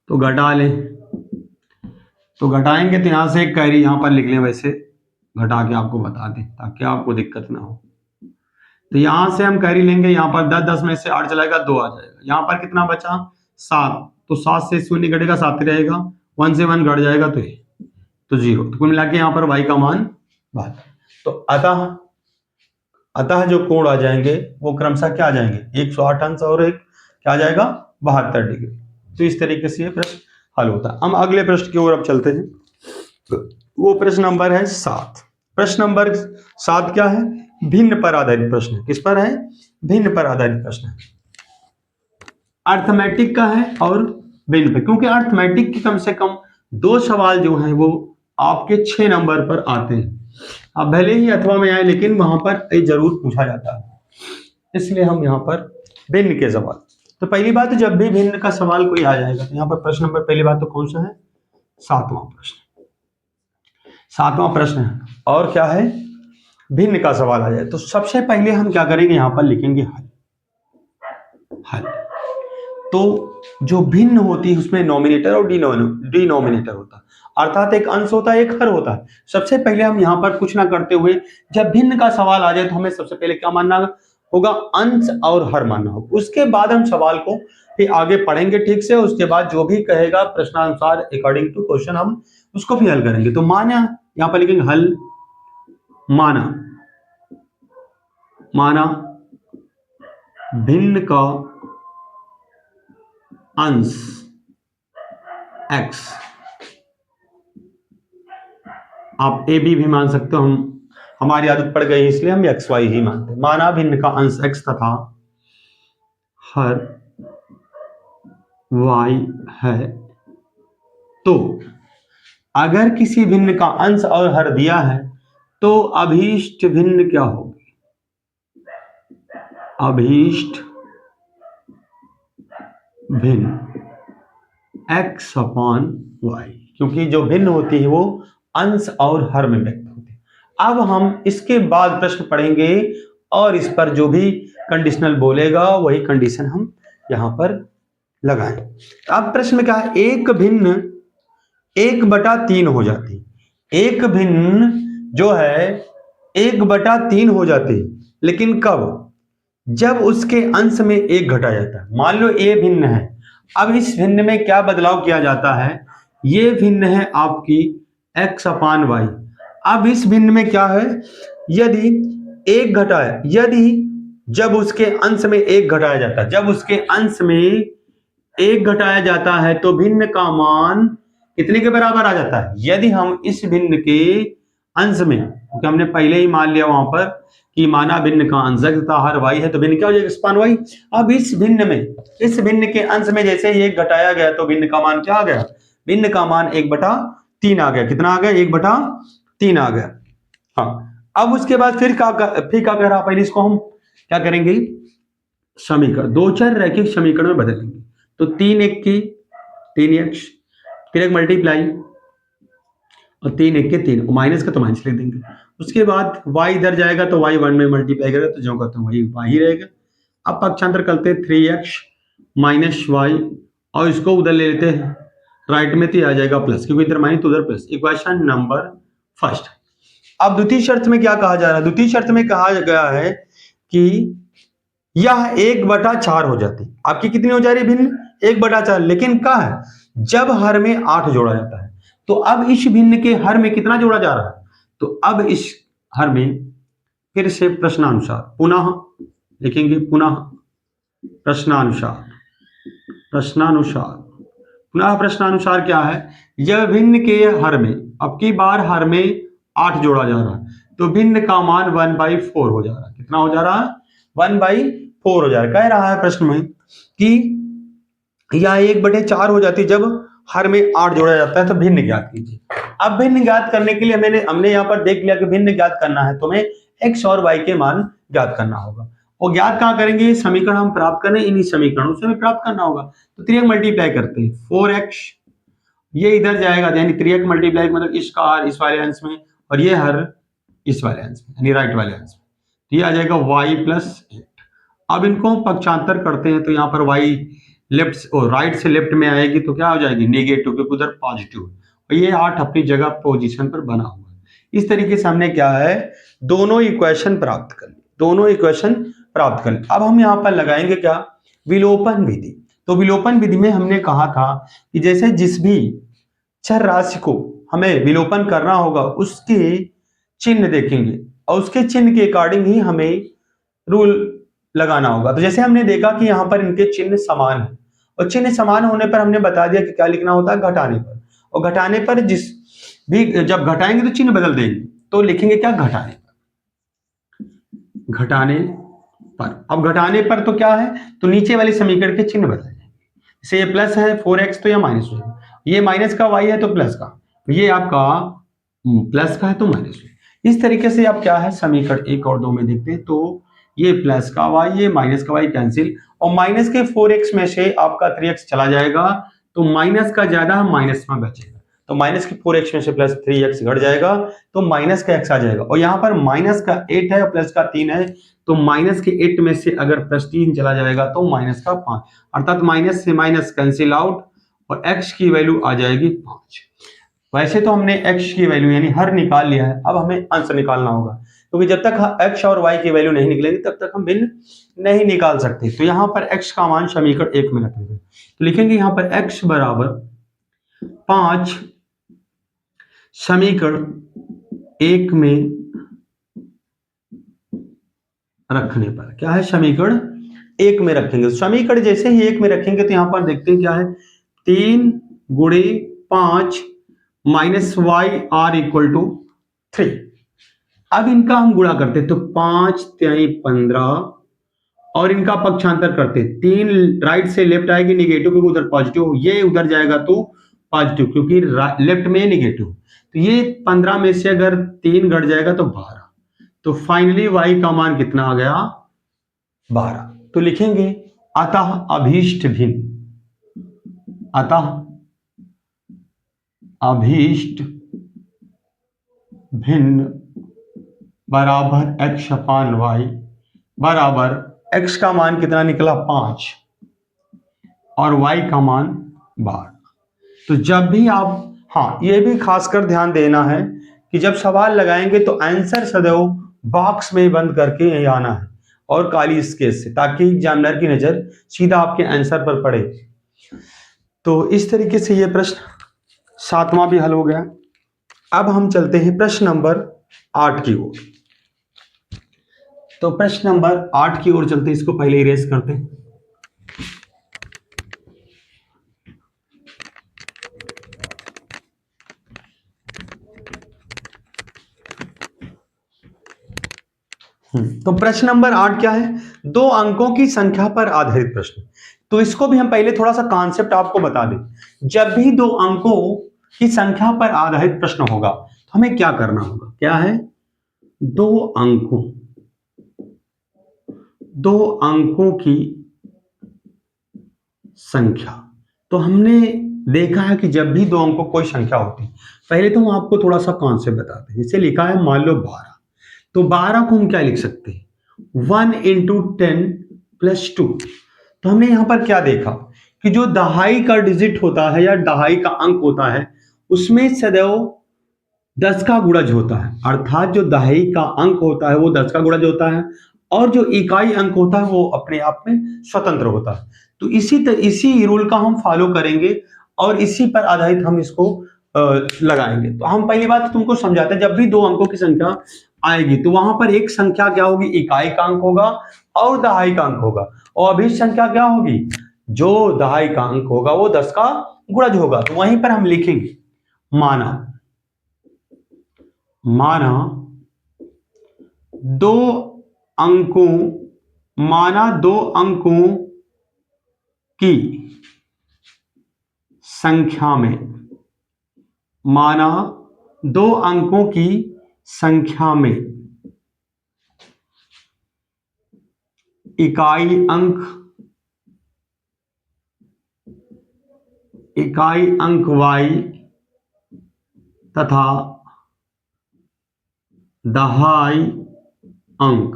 तो घटा लें, तो घटाएंगे तो यहां से एक कैरी यहां पर लिख लें, वैसे घटा के आपको बता दें ताकि आपको दिक्कत ना हो। तो यहां से हम कैरी लेंगे, यहां पर 10 10 में से 8 चलाएगा 2 आ जाएगा। यहां पर कितना बचा? 7। तो 7 से शून्य घटेगा, 7 ही रहेगा, 1 से 1 घट जाएगा तो 0। तो कुल मिला के यहाँ पर y का मान 12। तो अतः जो कोण आ जाएंगे वो क्रमशः क्या आ जाएंगे? 108 अंश और एक क्या आ जाएगा? 72 डिग्री। तो इस तरीके से ये प्रश्न हल होता है। हम अगले प्रश्न की ओर अब चलते हैं। वो प्रश्न नंबर है 7। प्रश्न नंबर 7 क्या है? भिन्न पर आधारित प्रश्न है। किस पर है? भिन्न पर आधारित प्रश्न है। अर्थमेटिक का है और भिन्न पे, क्योंकि अर्थमेटिक के कम से कम 2 सवाल जो हैं वो आपके 6 नंबर पर आते हैं। अब भले ही अथवा में आए, लेकिन वहां पर ये जरूर पूछा जाता है, इसलिए हम यहाँ पर भिन्न के सवाल। तो पहली बात, जब भी भिन्न का सवाल कोई आ जाएगा तो यहाँ पर प्रश्न नंबर, पहली बात तो कौन सा है? 7वां प्रश्न। 7वां प्रश्न है और क्या है? भिन्न का सवाल आ जाए तो सबसे पहले हम क्या करेंगे? यहाँ पर लिखेंगे हल। हल तो जो भिन्न होती है उसमें नॉमिनेटर और डिनोमिनेटर होता है, अर्थात एक अंश होता है, एक हर होता है। सबसे पहले हम यहाँ पर कुछ ना करते हुए, जब भिन्न का सवाल आ जाए तो हमें सबसे पहले क्या मानना होगा? अंश और हर मानना होगा। उसके बाद हम सवाल को फिर आगे पढ़ेंगे ठीक से। उसके बाद जो भी कहेगा प्रश्नानुसार अकॉर्डिंग टू क्वेश्चन हम उसको भी हल करेंगे। तो माना, यहाँ पर लिखेंगे हल। माना भिन्न का अंश x, आप ए बी भी मान सकते हो, हमारी आदत पड़ गई इसलिए हम एक्स वाई ही मानते हैं। माना भिन्न का अंश x तथा हर y है, तो अगर किसी भिन्न का अंश और हर दिया है तो अभीष्ट भिन्न क्या होगी? अभीष्ट भिन्न x अपॉन y, क्योंकि जो भिन्न होती है वो अंश और हर में व्यक्त होती है। अब हम इसके बाद प्रश्न पढ़ेंगे और इस पर जो भी कंडीशनल बोलेगा वही कंडीशन हम यहां पर लगाएं। अब प्रश्न में क्या है? एक भिन्न 1/3 हो जाती। एक भिन्न जो है 1/3 हो जाती, लेकिन कब? जब उसके अंश में 1 घटा जाता है। मान लो ए भिन्न है, अब इस भिन्न में क्या बदलाव किया जाता है? ये भिन्न है आपकी x अपान वाई। अब इस भिन्न में क्या है? यदि 1 घटा है, यदि जब उसके अंश में 1 घटाया जाता है, जब उसके अंश में 1 घटाया जाता है तो भिन्न का मान कितने के बराबर आ जाता है? यदि हम इस भिन्न के अंश में, क्योंकि हमने पहले ही मान लिया वहां पर कि माना भिन्न का अंश तथा हर वाई है, तो भिन्न क्या हो जाएगा? स्पान वाई। अब इस भिन्न में, इस भिन्न के अंश में जैसे ही 1 घटाया गया तो भिन्न का मान क्या आ गया? भिन्न का मान 1/3 आ गया। कितना आ गया? 1/3 आ गया। हाँ, अब उसके बाद फिर क्या कर रहा? पहले इसको हम क्या करेंगे? समीकरण, 2 चर रैखिक समीकरण में बदलेंगे। तो 3 1 की 3x, फिर एक मल्टीप्लाई और 3 1 के 3, माइनस का तो माइनस लिख देंगे। उसके बाद y इधर जाएगा तो y 1 में मल्टीप्लाई करेगा तो जो करते हैं वही y ही रहेगा। अब पक्षांतर करते हैं 3x माइनस y और इसको उधर ले लेते हैं राइट में, तो आ जाएगा प्लस, क्योंकि इधर माइनस तो उधर प्लस। Equation number first. अब द्वितीय शर्त में क्या कहा जा रहा है? द्वितीय शर्त में कहा गया है कि यह 1/4 हो जाती। आपकी कितनी हो जा रही है? भिन्न 1/4, लेकिन क्या है? जब हर में 8 जोड़ा जाता है। तो अब इस भिन्न के हर में कितना जोड़ा जा रहा है? तो अब इस हर में फिर से प्रश्नानुसार पुनः लिखेंगे, पुनः प्रश्नानुसार पुनः प्रश्नानुसार क्या है? यह भिन्न के हर में, अब की बार हर में 8 जोड़ा जा रहा है, तो भिन्न का मान 1/4 हो जा रहा है। कितना हो जा रहा है? 1/4 हो जा रहा है। कह रहा है प्रश्न में कि यह 1/4 हो जाती जब हर में 8 जोड़ा जाता है, तो भिन्न ज्ञात कीजिए। अब भिन्न ज्ञात करने के लिए हमने यहाँ पर देख लिया कि भिन्न ज्ञात करना है तो हमें x और y के मान ज्ञात करना होगा। और ज्ञात कहाँ करेंगे? समीकरण हम प्राप्त करें, इन्हीं समीकरणों से हमें प्राप्त करना होगा। तो 3x मल्टीप्लाई करते हैं 4x, ये इधर जाएगा, यानी 3x मल्टीप्लाई मतलब इसका हर इस वाले अंश में और ये हर इस वाले अंश में, यानी राइट वाले अंश में। ये आ जाएगा y + 8। अब इनको पक्षांतर करते हैं तो यहाँ पर y लेफ्ट और राइट से लेफ्ट में आएगी तो क्या हो जाएगी? नेगेटिव, क्योंकि उधर पॉजिटिव और ये 8 अपनी जगह पोजीशन पर बना हुआ है। इस तरीके से हमने क्या है? दोनों इक्वेशन प्राप्त कर ली, दोनों इक्वेशन प्राप्त कर ली। अब हम यहाँ पर लगाएंगे क्या? विलोपन विधि। तो विलोपन विधि में हमने कहा था कि जैसे जिस भी चर राशि को हमें विलोपन करना होगा उसके चिन्ह देखेंगे और उसके चिन्ह के अकॉर्डिंग ही हमें रूल लगाना होगा। तो जैसे हमने देखा कि यहाँ पर इनके चिन्ह समान है और चिन्ह समान होने पर हमने बता दिया कि क्या लिखना होता है, घटाने पर। और घटाने पर जिस भी जब घटाएंगे तो चिन्ह बदल देंगे, तो लिखेंगे क्या, घटाने पर। घटाने पर, अब घटाने पर तो क्या है, तो नीचे वाले समीकरण के चिन्ह बदल जाएंगे। जैसे ये प्लस है 4x तो यह माइनस हो जाएगा, ये माइनस का y है तो प्लस का, तो ये आपका प्लस का है तो माइनस। इस तरीके से आप क्या है समीकरण 1 और 2 में देखते हैं, तो ये प्लस का y, ये माइनस का y कैंसिल, और माइनस के 4x में से आपका 3x चला जाएगा, तो माइनस का ज्यादा माइनस में बचेगा, तो माइनस के 4x में से प्लस 3x घट जाएगा, तो माइनस का x आ जाएगा। और यहाँ पर माइनस का 8 है और प्लस का 3 है, तो माइनस के 8 में से अगर प्लस 3 चला जाएगा तो माइनस का 5, अर्थात माइनस से माइनस कैंसिल आउट, और x की वैल्यू आ जाएगी 5। वैसे तो हमने x की वैल्यू यानी हर निकाल लिया है, अब हमें अंश निकालना होगा, क्योंकि जब तक x और y की वैल्यू नहीं निकलेगी तब तक हम भिन्न नहीं निकाल सकते। तो यहाँ पर x का मान समीकरण 1 में रखेंगे, तो लिखेंगे यहाँ पर x बराबर 5 समीकरण 1 में रखने पर, क्या है, समीकरण 1 में रखेंगे। समीकरण जैसे ही 1 में रखेंगे तो यहां पर देखते हैं क्या है, 3 गुणे 5 minus y are equal to 3। अब इनका हम गुणा करते हैं, तो 5 3 15 और इनका पक्षांतर करते हैं, 3 राइट से लेफ्ट आएगी निगेटिव, क्योंकि उधर पॉजिटिव, ये उधर जाएगा तो पॉजिटिव, क्योंकि लेफ्ट में निगेटिव, तो ये 15 में से अगर 3 घट जाएगा तो 12, तो फाइनली y का मान कितना आ गया, 12। तो लिखेंगे अतः अभीष्ट भिन्न, अतः अभीष्ट भिन्न बराबर x अपान y बराबर x का मान कितना निकला 5 और y का मान 12। तो जब भी आप, हाँ ये भी खासकर ध्यान देना है कि जब सवाल लगाएंगे तो आंसर सदैव बॉक्स में बंद करके यही आना है और काली स्केच से, ताकि एग्जामिनर की नजर सीधा आपके आंसर पर पड़े। तो इस तरीके से ये प्रश्न 7वां भी हल हो गया। अब हम चलते हैं प्रश्न नंबर 8 की ओर। तो प्रश्न नंबर 8 की ओर चलते हैं, इसको पहले इरेज करते हैं। तो प्रश्न नंबर 8 क्या है, 2 अंकों की संख्या पर आधारित प्रश्न। तो इसको भी हम पहले थोड़ा सा कॉन्सेप्ट आपको बता दें। जब भी 2 अंकों की संख्या पर आधारित प्रश्न होगा तो हमें क्या करना होगा, क्या है, 2 अंकों की संख्या। तो हमने देखा है कि जब भी 2 अंकों कोई संख्या होती है, पहले तो हम आपको थोड़ा सा कॉन्सेप्ट बताते हैं। जैसे लिखा है मान लो 12, तो 12 को हम क्या लिख सकते हैं, 1 इंटू 10 प्लस 2। तो हमने यहां पर क्या देखा कि जो दहाई का डिजिट होता है या दहाई का अंक होता है, उसमें सदैव 10 का गुणज होता है, अर्थात जो दहाई का अंक होता है वो 10 का गुणज होता है, और जो इकाई अंक होता है वो अपने आप में स्वतंत्र होता है। तो इसी रूल का हम फॉलो करेंगे और इसी पर आधारित हम इसको लगाएंगे। तो हम पहली बात तुमको समझाते हैं, जब भी 2 अंकों की संख्या आएगी तो वहां पर एक संख्या क्या होगी, इकाई का अंक होगा और दहाई का अंक होगा, और अभिष्ट संख्या क्या होगी, जो दहाई का अंक होगा वो 10 का गुणज होगा। तो वहीं पर हम लिखेंगे माना 2 अंकों की संख्या में, माना 2 अंकों की संख्या में इकाई अंक y तथा दहाई अंक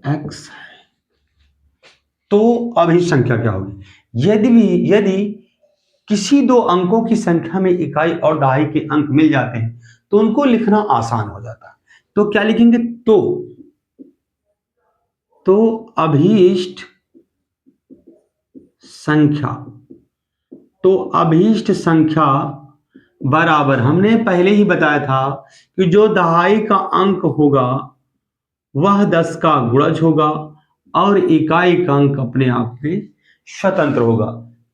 x है, तो अभिष्ट संख्या क्या होगी। यदि किसी 2 अंकों की संख्या में इकाई और दहाई के अंक मिल जाते हैं तो उनको लिखना आसान हो जाता है। तो क्या लिखेंगे, तो अभिष्ट संख्या बराबर, हमने पहले ही बताया था कि जो दहाई का अंक होगा वह 10 का गुणज होगा और इकाई का अंक अपने आप में स्वतंत्र होगा।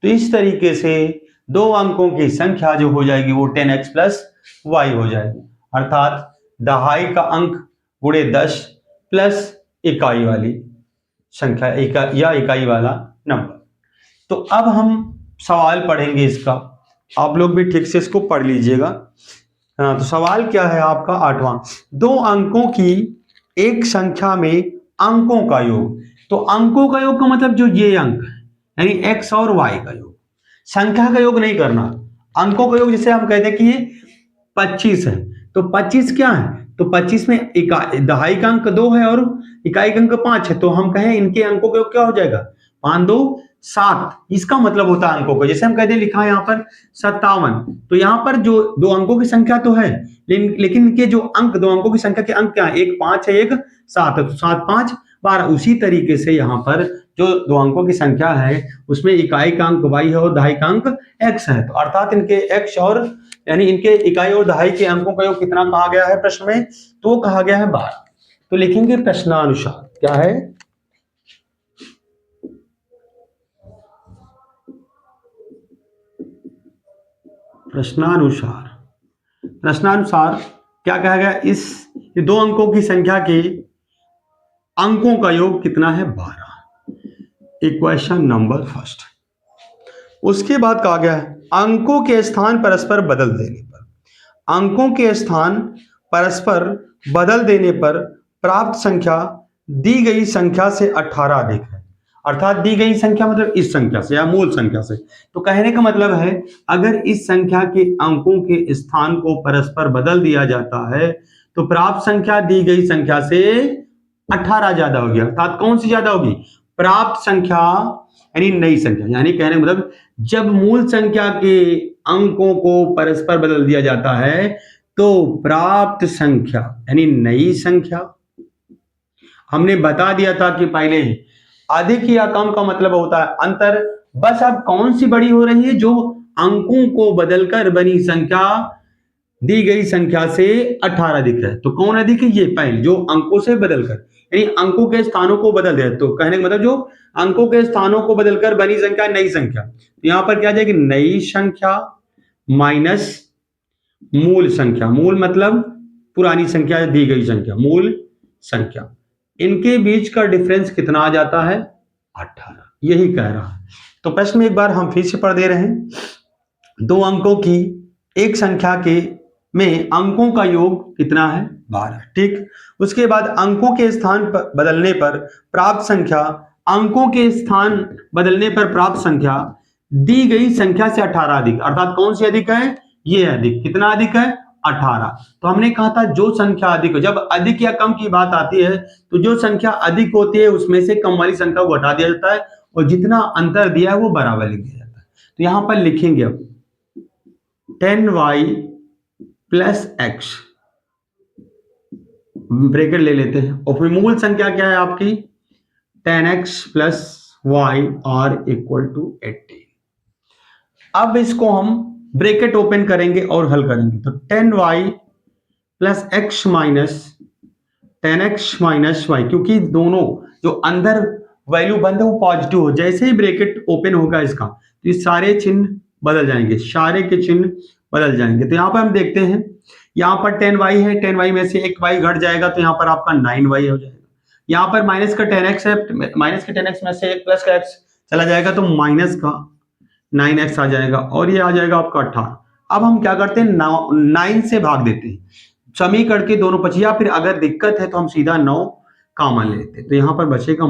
तो इस तरीके से दो अंकों की संख्या जो हो जाएगी वो 10x प्लस वाई हो जाएगी, अर्थात दहाई का अंक गुणे 10 प्लस इकाई वाली संख्या या इकाई वाला नंबर। तो अब हम सवाल पढ़ेंगे इसका, आप लोग भी ठीक से इसको पढ़ लीजिएगा। हाँ, तो सवाल क्या है आपका 8वां, दो अंकों की एक संख्या में अंकों का योग। तो अंकों का योग का मतलब जो ये अंक यानी x और y का योग, संख्या का योग नहीं करना। अंकों का योग जैसे हम कहते हैं कि ये 25 है, तो 25 क्या है, तो 25 में दहाई का अंक 2 है और इकाई का अंक 5 है, तो हम कहें इनके अंकों का योग क्या हो जाएगा, 5 2 7। इसका मतलब होता है अंकों को, जैसे हम कहते हैं लिखा है यहाँ पर 57, तो यहाँ पर जो दो अंकों की संख्या तो है, लेकिन इनके जो अंक, दो अंकों की संख्या के अंक क्या है, एक 5 है एक 7 है, तो 7 5 12। उसी तरीके से यहाँ पर जो दो अंकों की संख्या है उसमें इकाई का अंक y है और दहाई का अंक x है, तो अर्थात इनके x और यानी इनके इकाई और दहाई के अंकों का योग कितना कहा गया है प्रश्न में, तो कहा गया है 12। तो लिखेंगे प्रश्नानुसार क्या है, प्रश्नानुसार क्या कहा गया, इस दो अंकों की संख्या के अंकों का योग कितना है 12, इक्वेशन नंबर फर्स्ट। उसके बाद कहा गया है अंकों के स्थान परस्पर बदल देने पर, अंकों के स्थान परस्पर बदल देने पर प्राप्त संख्या दी गई संख्या से 18 अधिक है, अर्थात दी गई संख्या मतलब इस संख्या से या मूल संख्या से। तो कहने का मतलब है अगर इस संख्या के अंकों के स्थान को परस्पर बदल दिया जाता है तो प्राप्त संख्या दी गई संख्या से 18 ज्यादा होगी, अर्थात कौन सी ज्यादा होगी, प्राप्त संख्या यानी नई संख्या। यानी कहने का मतलब जब मूल संख्या के अंकों को परस्पर बदल दिया जाता है तो प्राप्त संख्या यानी नई संख्या, हमने बता दिया था कि पहले ही अधिक या कम का मतलब होता है अंतर, बस अब कौन सी बड़ी हो रही है, जो अंकों को बदलकर बनी संख्या दी गई संख्या से 18 अधिक है। तो कौन अधिक है, ये पहले जो अंकों से बदलकर यानी अंकों के स्थानों को बदल दे, तो कहने का मतलब जो अंकों के स्थानों को बदलकर बनी संख्या नई संख्या। तो यहां पर क्या आ जाएगी, नई संख्या माइनस मूल संख्या, मूल मतलब पुरानी संख्या दी गई संख्या, मूल संख्या, इनके बीच का डिफरेंस कितना आ जाता है 18, यही कह रहा है। तो प्रश्न में एक बार हम फिर से पढ़ दे रहे हैं, दो अंकों की एक संख्या के में अंकों का योग कितना है 12, ठीक। उसके बाद अंकों के स्थान बदलने पर प्राप्त संख्या, अंकों के स्थान बदलने पर प्राप्त संख्या दी गई संख्या से 18 अधिक, अर्थात कौन सी अधिक है, ये अधिक, कितना अधिक है 18। तो हमने कहा था जो संख्या अधिक हो, जब अधिक या कम की बात आती है तो जो संख्या अधिक होती है उसमें से कम वाली संख्या को हटा दिया जाता है और जितना अंतर दिया है वो बराबर लिख दिया जाता है। तो यहां पर लिखेंगे अब 10y प्लस x, ब्रैकेट ले लेते हैं, और फिर मूल संख्या क्या है आपकी 10x plus y are equal to 18। अब इसको हम ब्रैकेट ओपन करेंगे और हल करेंगे, तो 10y plus x minus 10x minus y, क्योंकि दोनों जो अंदर वैल्यू बंद है वो पॉजिटिव हो, जैसे ही ब्रैकेट ओपन होगा इसका तो ये सारे चिन्ह बदल जाएंगे, सारे के चिन्ह बदल जाएंगे। तो यहाँ पर हम देखते हैं, यहाँ पर 10y है, 10y में से एक y घट जाएगा तो यहाँ पर आपका 9y हो जाएगा। यहाँ पर माइनस का 10x है, माइनस के 10x में से एक प्लस का x चला जाएगा तो माइनस का 9x आ जाएगा और ये आ जाएगा आपका 18। अब हम क्या करते हैं, 9 से भाग देते हैं, समीकरण के दोनों पक्ष, या फिर अगर दिक्कत है तो हम सीधा 9 कॉमन लेते हैं, तो यहां पर बचेगा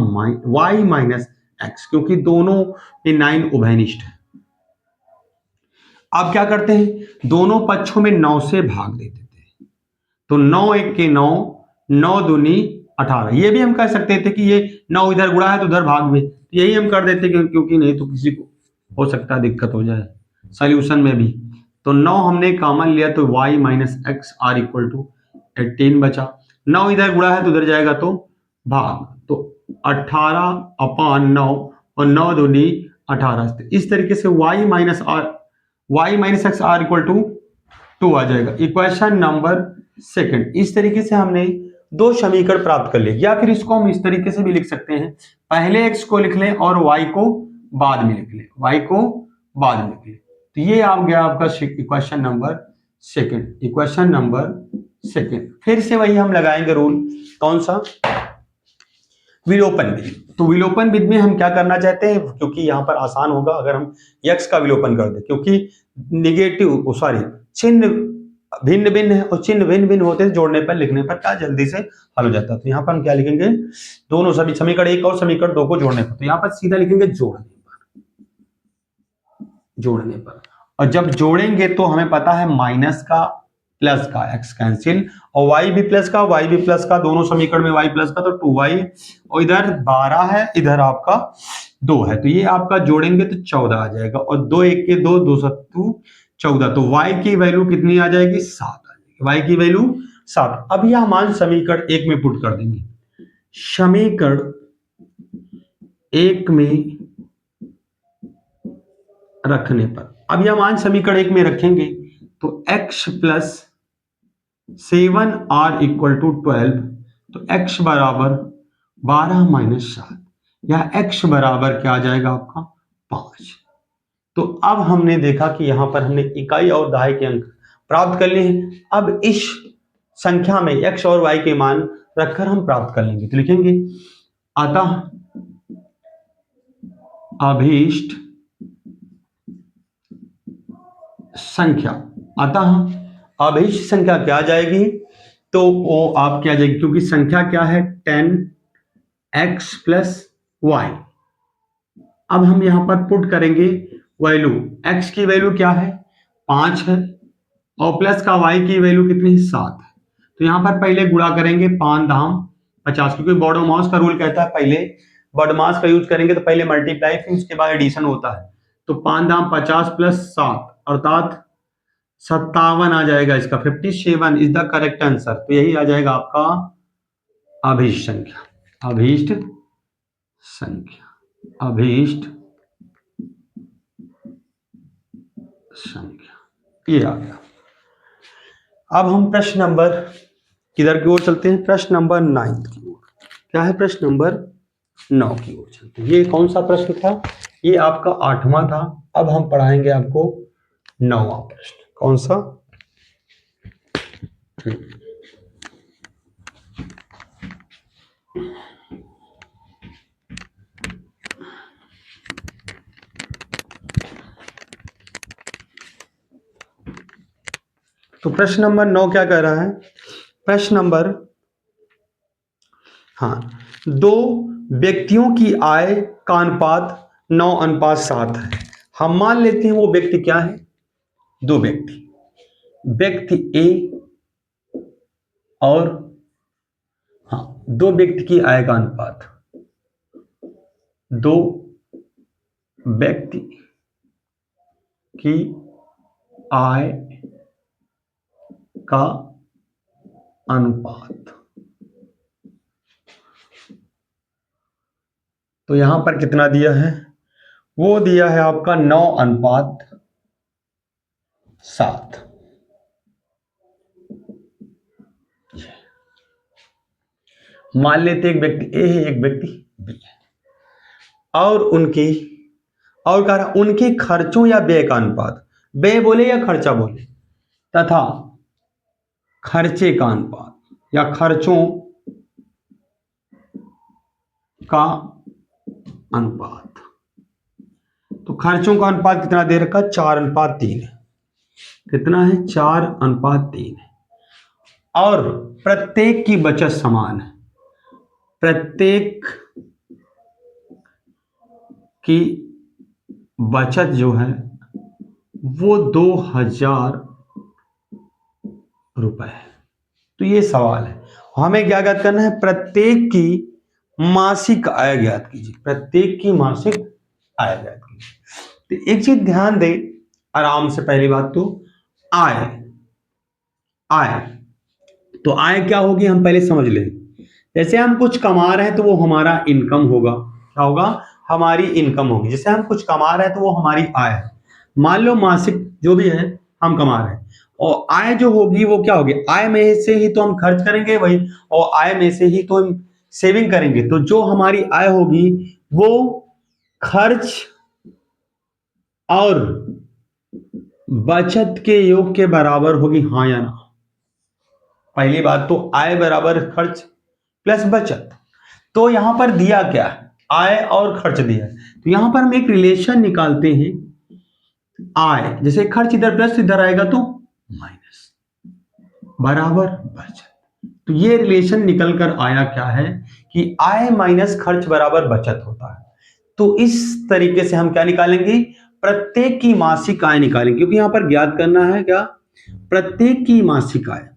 y माइनस एक्स, क्योंकि दोनों ये 9 उभयनिष्ठ है। अब क्या करते हैं, दोनों पक्षों में 9 से भाग दे देते हैं, तो 9 एक के 9, 9 दूनी 18। ये भी हम कह सकते थे कि ये 9 इधर गुणा है तो उधर भाग में, यही हम कर देते क्योंकि नहीं तो किसी को हो सकता है दिक्कत हो जाए सॉल्यूशन में भी। तो 9 हमने कॉमन लिया तो y minus x are equal to 18 बचा, 9 इधर गुणा है तो उधर जाएगा तो भाग, तो 18/9 और 9 दूनी 18। इस तरीके से y minus x are equal to 2 आ जाएगा, इक्वेशन नंबर सेकंड। इस तरीके से हमने दो समीकरण प्राप्त कर लिए, या फिर इसको हम इस तरीके से भी लिख सकते हैं, पहले x को लिख लें और y को बाद में लिख ले, y को बाद में लिख ले। तो ये आ गया आपका equation number second, equation number second. फिर से वही हम लगाएंगे रूल, कौन सा, विलोपन विधि। तो विलोपन विधि में हम क्या करना चाहते हैं, क्योंकि यहां पर आसान होगा अगर हम x का विलोपन कर दें, क्योंकि निगेटिव सॉरी चिन्ह भिन्न भिन्न है और चिन्ह भिन्न भिन्न होते हैं, जोड़ने पर लिखने पर क्या जल्दी से हल हो जाता है। तो यहाँ पर हम क्या लिखेंगे, दोनों सभी समीकरण 1 और समीकरण 2 को जोड़ने पर, तो यहाँ पर सीधा लिखेंगे जोड़ने पर, जोड़ने पर। और जब जोड़ेंगे तो हमें पता है माइनस का प्लस का x कैंसिल, और y भी प्लस का y भी प्लस का, दोनों समीकरण में y प्लस का तो 2y, और इधर 12 है, इधर आपका 2 है, तो ये आपका जोड़ेंगे तो 14 आ जाएगा, और 2 1 के 2, 2 7 14, तो y की वैल्यू कितनी आ जाएगी, 7 आ जाएगी, y की वैल्यू 7। अब यह मान समीकरण 1 में पुट कर देंगे, समीकरण 1 में रखने पर, अब यह मान समीकरण 1 में रखेंगे तो x plus 7r equal to 12, तो x बराबर 12 माइनस 7, यह x बराबर क्या आ जाएगा आपका 5। तो अब हमने देखा कि यहां पर हमने इकाई और दहाई के अंक प्राप्त कर लिए हैं। अब इस संख्या में x और y के मान रखकर हम प्राप्त कर लेंगे, तो लिखेंगे अतः अभीष्ट संख्या, अतः अभीष्ट संख्या क्या आ जाएगी, तो वो आप क्या आ जाएगी, क्योंकि संख्या क्या है 10x प्लस y। अब हम यहां पर पुट करेंगे वैल्यू, x की वैल्यू क्या है 5 है, और प्लस का y की वैल्यू कितनी है 7 है। तो यहां पर पहले गुणा करेंगे 5 धाम 50, क्योंकि बॉडोमास का रूल कहता है पहले बॉडोमास का यूज करेंगे तो पहले मल्टीप्लाई फिर उसके बाद एडिशन होता है। तो 5 धाम 50 प्लस 7 अर्थात 57 आ जाएगा, इसका 57 इज द करेक्ट आंसर। तो यही आ जाएगा आपका अभीष्ट संख्या, अभीष्ट संख्या, अभीष्ट संख्या, ये आ गया। अब हम प्रश्न नंबर किधर की ओर चलते हैं, प्रश्न नंबर 9 की ओर। क्या है, प्रश्न नंबर 9 की ओर चलते हैं। ये कौन सा प्रश्न था, ये आपका 8वां था। अब हम पढ़ाएंगे आपको 9वां प्रश्न, कौन सा, तो प्रश्न नंबर 9 क्या कह रहा है, प्रश्न नंबर, हाँ, दो व्यक्तियों की आय का अनुपात 9:7 है। हम मान लेते हैं वो व्यक्ति क्या है, दो व्यक्ति, व्यक्ति ए और, हाँ, दो व्यक्ति की आय का अनुपात, दो व्यक्ति की आय का अनुपात, तो यहां पर कितना दिया है, वो दिया है आपका 9:7। मान लेते एक व्यक्ति ए है, एक व्यक्ति बी है, और उनकी, और कह रहा उनके खर्चों या व्यय का अनुपात, व्यय बोले या खर्चा बोले, तथा खर्चे का अनुपात या खर्चों का अनुपात। तो खर्चों का अनुपात कितना दे रखा, 4:3 है, कितना है 4:3 है, और प्रत्येक की बचत समान है, प्रत्येक की बचत जो है वो 2000 रुपए है। तो ये सवाल है, हमें क्या ज्ञात करना है, प्रत्येक की मासिक आय ज्ञात कीजिए, प्रत्येक की मासिक आय ज्ञात कीजिए। तो एक चीज ध्यान दे आराम से, पहली बात तो आय, आय, तो आय क्या होगी हम पहले समझ लें। जैसे हम कुछ कमा रहे हैं तो वो हमारा इनकम होगा, क्या होगा, हमारी इनकम होगी। जैसे हम कुछ कमा रहे हैं तो वो हमारी आय है। मान लो मासिक जो भी है हम कमा रहे हैं, और आय जो होगी वो क्या होगी, आय में से ही तो हम खर्च करेंगे वही, और आय में से ही तो हम सेविंग करेंगे। तो जो हमारी आय होगी वो खर्च और बचत के योग के बराबर होगी, हाँ या ना। पहली बात तो आय बराबर खर्च प्लस बचत। तो यहां पर दिया क्या है, आय और खर्च दिया है, तो यहां पर हम एक रिलेशन निकालते हैं। आय जैसे खर्च इधर प्लस इधर आएगा तो माइनस, बराबर बचत। तो ये रिलेशन निकल कर आया क्या है कि आय माइनस खर्च बराबर बचत होता है। तो इस तरीके से हम क्या निकालेंगे, प्रत्येक की मासिक आय निकालेंगे, क्योंकि यहां पर ज्ञात करना है क्या, प्रत्येक की मासिक आय।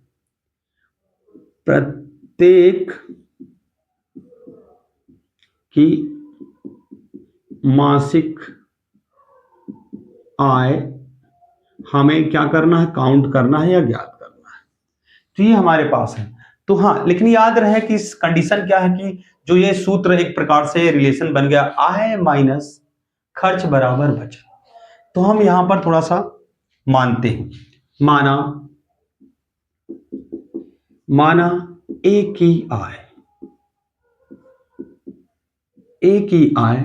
प्रत्येक की मासिक आय हमें क्या करना है, काउंट करना है या ज्ञात करना है। तो ये हमारे पास है। तो हाँ, लेकिन याद रहे कि इस कंडीशन क्या है कि जो ये सूत्र एक प्रकार से रिलेशन बन गया, आय माइनस खर्च बराबर बचत। तो हम यहां पर थोड़ा सा मानते हैं, माना ए की आय, ए की आय,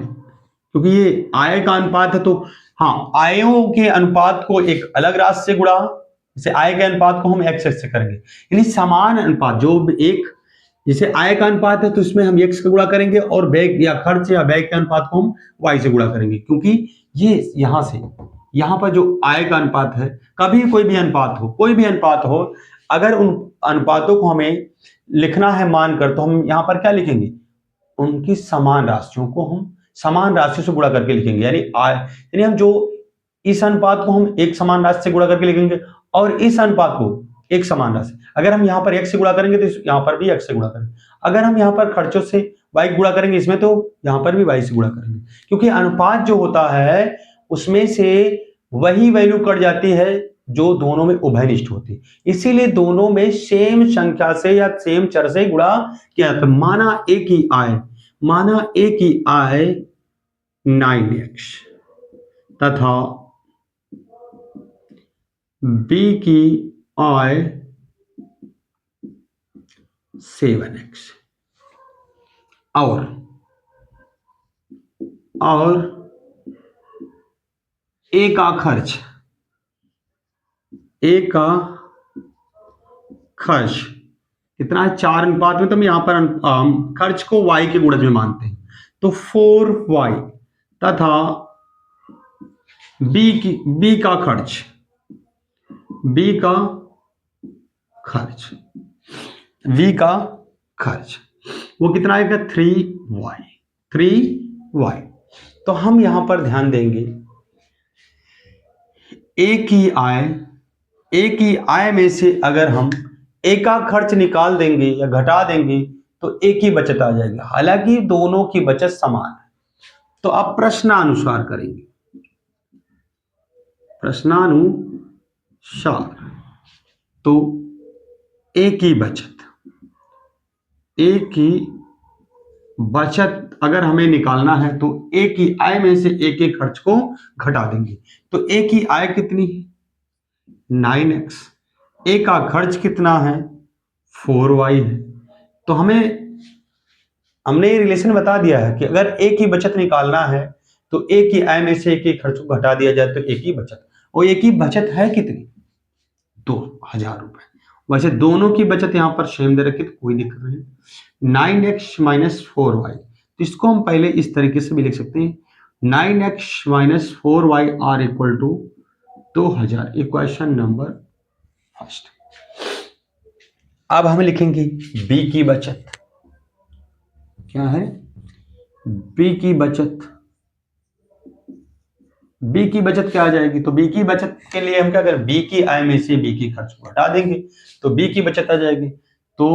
क्योंकि ये आय का अनुपात है तो हाँ, आयों के अनुपात को एक अलग राशि से गुणा, जैसे आय के अनुपात को हम x से करेंगे, यानी समान अनुपात जो एक, जैसे आय का अनुपात है तो इसमें हम x का गुणा करेंगे और व्यय या खर्च या व्यय के अनुपात को हम y से गुणा करेंगे, क्योंकि ये यहां से यहां पर जो आय का अनुपात है, कभी कोई भी अनुपात हो, कोई भी अनुपात हो, अगर उन अनुपातों को हमें लिखना है मानकर, तो हम यहां पर क्या लिखेंगे, उनकी समान राशियों को हम समान राशियों से गुणा करके लिखेंगे। यानी हम जो इस अनुपात को हम एक समान राशि से गुणा करके लिखेंगे और इस अनुपात को एक समान राशि, अगर हम यहां पर x से गुणा करेंगे तो यहां पर भी x से गुणा करेंगे, अगर हम यहां पर खर्चों से y गुणा करेंगे इसमें, तो यहां पर भी y से गुणा करेंगे, क्योंकि अनुपात जो होता है उसमें से वही वैल्यू कट जाती है जो दोनों में उभयनिष्ठ होती है, इसीलिए दोनों में सेम संख्या से या सेम चर से गुणा किया जाता है। माना ए की आय 9x तथा b की आय 7x और ए का खर्च कितना है, 4 अनुपात में, तो हम यहां पर खर्च को y के गुणज में मानते हैं, तो 4y तथा b का खर्च वो कितना आएगा, 3y। तो हम यहां पर ध्यान देंगे, ए की आय में से अगर हम ए का खर्च निकाल देंगे या घटा देंगे तो ए की बचत आ जाएगी, हालांकि दोनों की बचत समान है। तो अब प्रश्नानुसार करेंगे, तो ए की बचत अगर हमें निकालना है तो ए की आय में से ए के खर्च को घटा देंगे, तो ए की आय कितनी है, 9x, ए का खर्च कितना है, 4y है। तो हमने ये रिलेशन बता दिया है कि अगर ए की बचत निकालना है तो ए की आय में से ए के खर्च को घटा दिया जाए तो ए की बचत, और ए की बचत है कितनी, 2000 रुपए। वैसे दोनों की बचत यहां पर सेम दे रखी तो कोई दिक्कत नहीं, 9x माइनस 4y, तो इसको हम पहले इस तरीके से भी लिख सकते हैं, 9x minus 4y are equal to 2000, equation number first. अब हम लिखेंगे बी की बचत, क्या है, बी की बचत क्या आ जाएगी, तो बी की बचत के लिए हम क्या करें, बी की आय में से बी की खर्च को हटा देंगे तो बी की बचत आ जाएगी। तो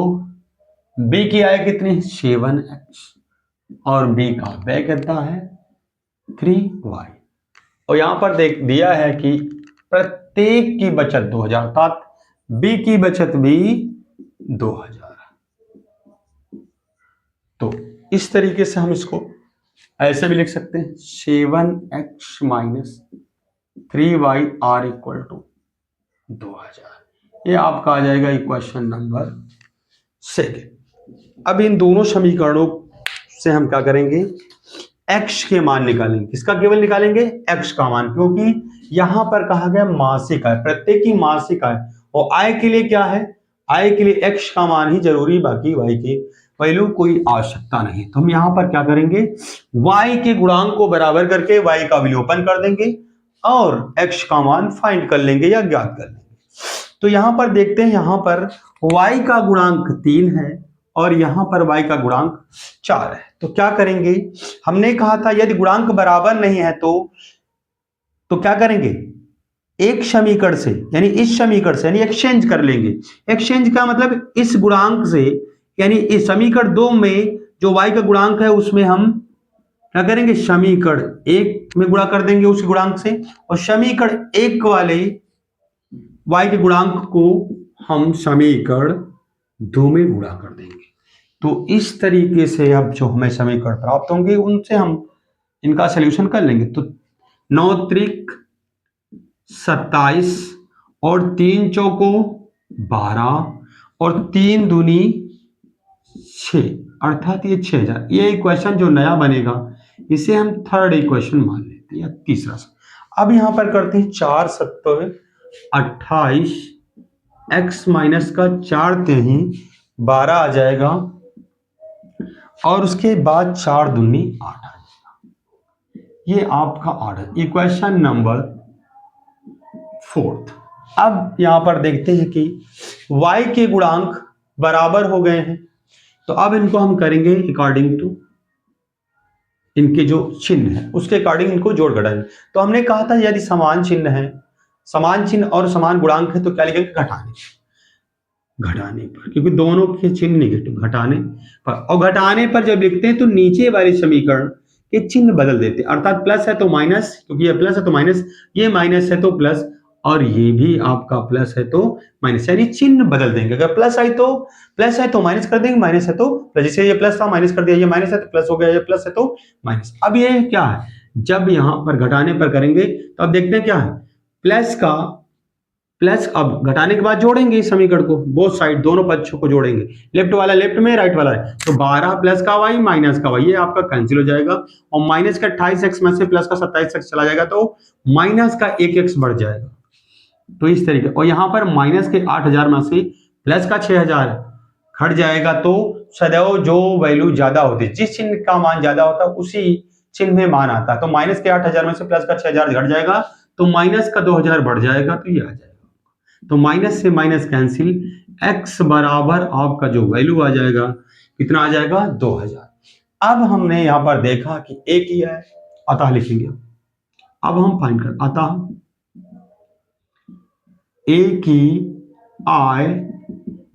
बी की आय कितनी, 7x, और बी का व्यय कितना है, 3y, और यहां पर देख दिया है कि प्रत्येक की बचत 2000, अर्थात बी की बचत भी 2000। तो इस तरीके से हम इसको ऐसे भी लिख सकते हैं, 7x minus 3y are equal to 2000, ये आपका आ जाएगा इक्वेशन नंबर सेकेंड। अब इन दोनों समीकरणों से हम क्या करेंगे, x के मान निकालेंगे। किसका केवल निकालेंगे? x का मान, क्योंकि यहां पर कहा गया मासिक आय, प्रत्येक की मासिक आय, और आय के लिए क्या है? आय के लिए x का मान ही जरूरी, बाकी y के वैल्यू कोई आवश्यकता नहीं। तो हम यहां पर क्या करेंगे? y के गुणांक को बराबर करके y का विलोपन कर देंगे और x का मान फाइंड कर लेंगे या ज्ञात कर लेंगे। तो यहां पर देखते हैं, यहां पर y का गुणांक 3 है और यहां पर y का गुणांक 4 है। तो क्या करेंगे? हमने कहा था यदि गुणांक बराबर नहीं है तो क्या करेंगे? एक समीकरण से, यानी इस समीकरण से, यानी एक्सचेंज कर लेंगे। एक्सचेंज का मतलब इस गुणांक से, यानी इस समीकरण 2 में जो y का गुणांक है उसमें हम क्या करेंगे? समीकरण 1 में गुणा कर देंगे उस गुणांक से, और समीकरण 1 वाले y के गुणांक को हम समीकरण 2 में गुणा कर देंगे। तो इस तरीके से अब जो हमें समीकरण प्राप्त होंगे उनसे हम इनका सलूशन कर लेंगे। तो 9 त्रिक 27 और 3 चौको 12 और 3 दूनी 6, अर्थात ये 6000। ये इक्वेशन जो नया बनेगा इसे हम थर्ड इक्वेशन मान लेते हैं या तीसरा। अब यहां पर करते हैं 4 7 28, x माइनस का 4 तेही 12 आ जाएगा और उसके बाद 4 दूनी 8 आ जाएगा। ये आपका ऑर्डर इक्वेशन नंबर 4। अब यहां पर देखते हैं कि y के गुणांक बराबर हो गए हैं, तो अब इनको हम करेंगे अकॉर्डिंग टू इनके जो चिन्ह है उसके अकॉर्डिंग इनको जोड़ घटाएंगे। तो हमने कहा था यदि समान चिन्ह है, समान चिन्ह और समान गुणांक है तो क्या लिखेंगे? घटाने पर, क्योंकि दोनों के चिन्ह निगेटिव, घटाने पर। और घटाने पर जब लिखते हैं तो नीचे वाले समीकरण के चिन्ह बदल देते हैं, अर्थात प्लस है तो माइनस, क्योंकि ये प्लस है तो माइनस, ये माइनस है तो प्लस, और ये भी आपका प्लस है तो माइनस, यानी चिन्ह बदल देंगे। अगर प्लस है तो माइनस कर देंगे, माइनस है तो प्लस। जैसे ये प्लस था माइनस कर दिया, ये माइनस है तो प्लस हो गया, ये प्लस है तो माइनस। अब ये क्या है? जब यहां पर घटाने पर करेंगे तो अब देखते हैं क्या है? प्लस का प्लस, अब घटाने के बाद जोड़ेंगे इस समीकरण को, बोथ साइड दोनों पक्षों को जोड़ेंगे, लेफ्ट वाला लेफ्ट में, राइट वाला है, तो 12 प्लस का y माइनस का y, ये आपका कैंसिल हो जाएगा, और माइनस का 28x में से प्लस का 27x चला जाएगा तो माइनस का 1x बढ़ जाएगा। तो इस तरीके, और यहां पर माइनस के 8000 में से प्लस का 6000 घट जाएगा। तो सदैव जो वैल्यू ज्यादा होती है, जिस चिन्ह का मान ज्यादा होता है उसी चिन्ह में मान आता है। तो माइनस के 8000 में से प्लस का 6000 घट जाएगा तो माइनस का 2000 बढ़ जाएगा, तो ये आ जाएगा। तो माइनस से माइनस कैंसिल, x बराबर आपका जो वैल्यू आ जाएगा कितना आ जाएगा? 2000। अब हमने यहां पर देखा कि a किया है, अतः लिखेंगे। अब हम फाइंड कर, अतः a की आय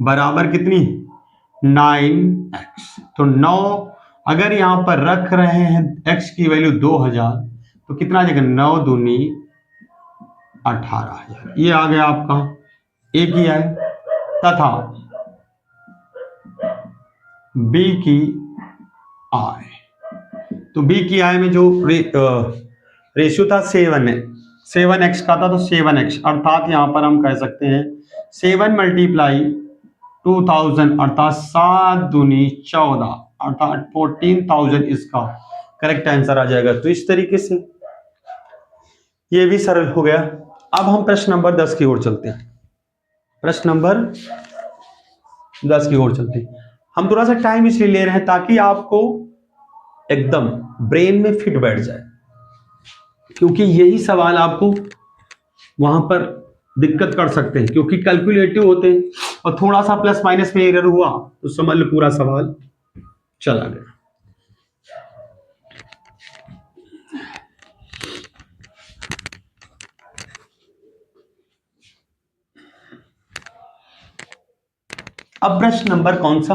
बराबर कितनी? 9x। तो 9 अगर यहां पर रख रहे हैं x की वैल्यू 2000 तो कितना आ जाएगा? 9 दूनी 18000। ये आ गया आपका a की आय, तथा b की आय। तो b की आय में जो रेशियो था 7x का था, तो 7x, अर्थात यहां पर हम कह सकते हैं 7 मल्टीप्लाई 2000, अर्थात 7 दूनी 14, अर्थात 14,000 इसका करेक्ट आंसर आ जाएगा। तो इस तरीके से ये भी सरल हो गया। अब हम प्रश्न नंबर 10 की ओर चलते हैं। प्रश्न नंबर 10 की ओर चलते हैं। हम थोड़ा सा टाइम इसलिए ले रहे हैं ताकि आपको एकदम ब्रेन में फिट बैठ जाए, क्योंकि यही सवाल आपको वहां पर दिक्कत कर सकते हैं, क्योंकि कैलकुलेटिव होते हैं और थोड़ा सा प्लस माइनस में एरर हुआ तो समझ लो पूरा सवाल चला गया। अब प्रश्न नंबर कौन सा?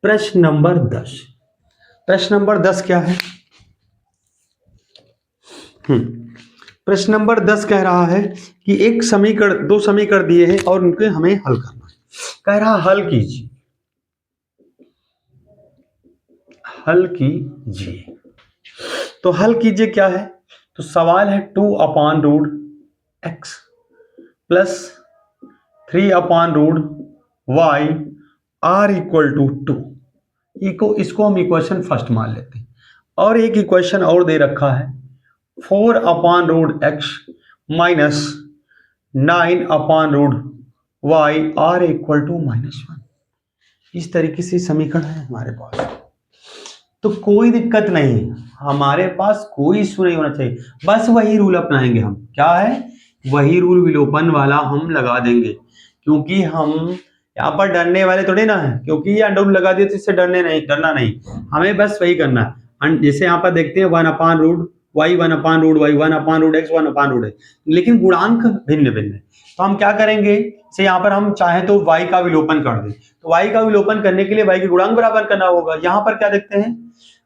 प्रश्न नंबर 10। प्रश्न नंबर 10 क्या है? प्रश्न नंबर 10 कह रहा है कि एक समीकरण, दो समीकरण दिए हैं और उनके हमें हल करना है। कह रहा हल कीजिए, हल कीजिए। तो हल कीजिए क्या है? तो सवाल है 2/√x प्लस 3/√y r = 2। इसको हम इक्वेशन फर्स्ट मान लेते हैं। और एक इक्वेशन और दे रखा है 4 upon root x minus 9 upon root y are equal to -1। इस तरीके से समीकरण है हमारे पास, तो कोई दिक्कत नहीं, हमारे पास कोई इशू नहीं होना चाहिए। बस वही रूल अपनाएंगे हम, क्या है, वही रूल विलोपन वाला हम लगा देंगे, क्योंकि हम यहाँ पर डरने वाले थोड़े ना है, क्योंकि ये अंडर रूल लगा दिया तो इससे डरना नहीं, हमें बस वही करना है। जैसे यहाँ पर देखते हैं 1 upon root y 1 upon root y 1 upon root x 1 upon root x, लेकिन गुणांक भिन्न भिन्न है। तो हम क्या करेंगे, से यहाँ पर हम चाहें तो y का विलोपन कर दें, तो y का विलोपन करने के लिए y के गुणांक बराबर करना होगा। यहाँ पर क्या देखते हैं,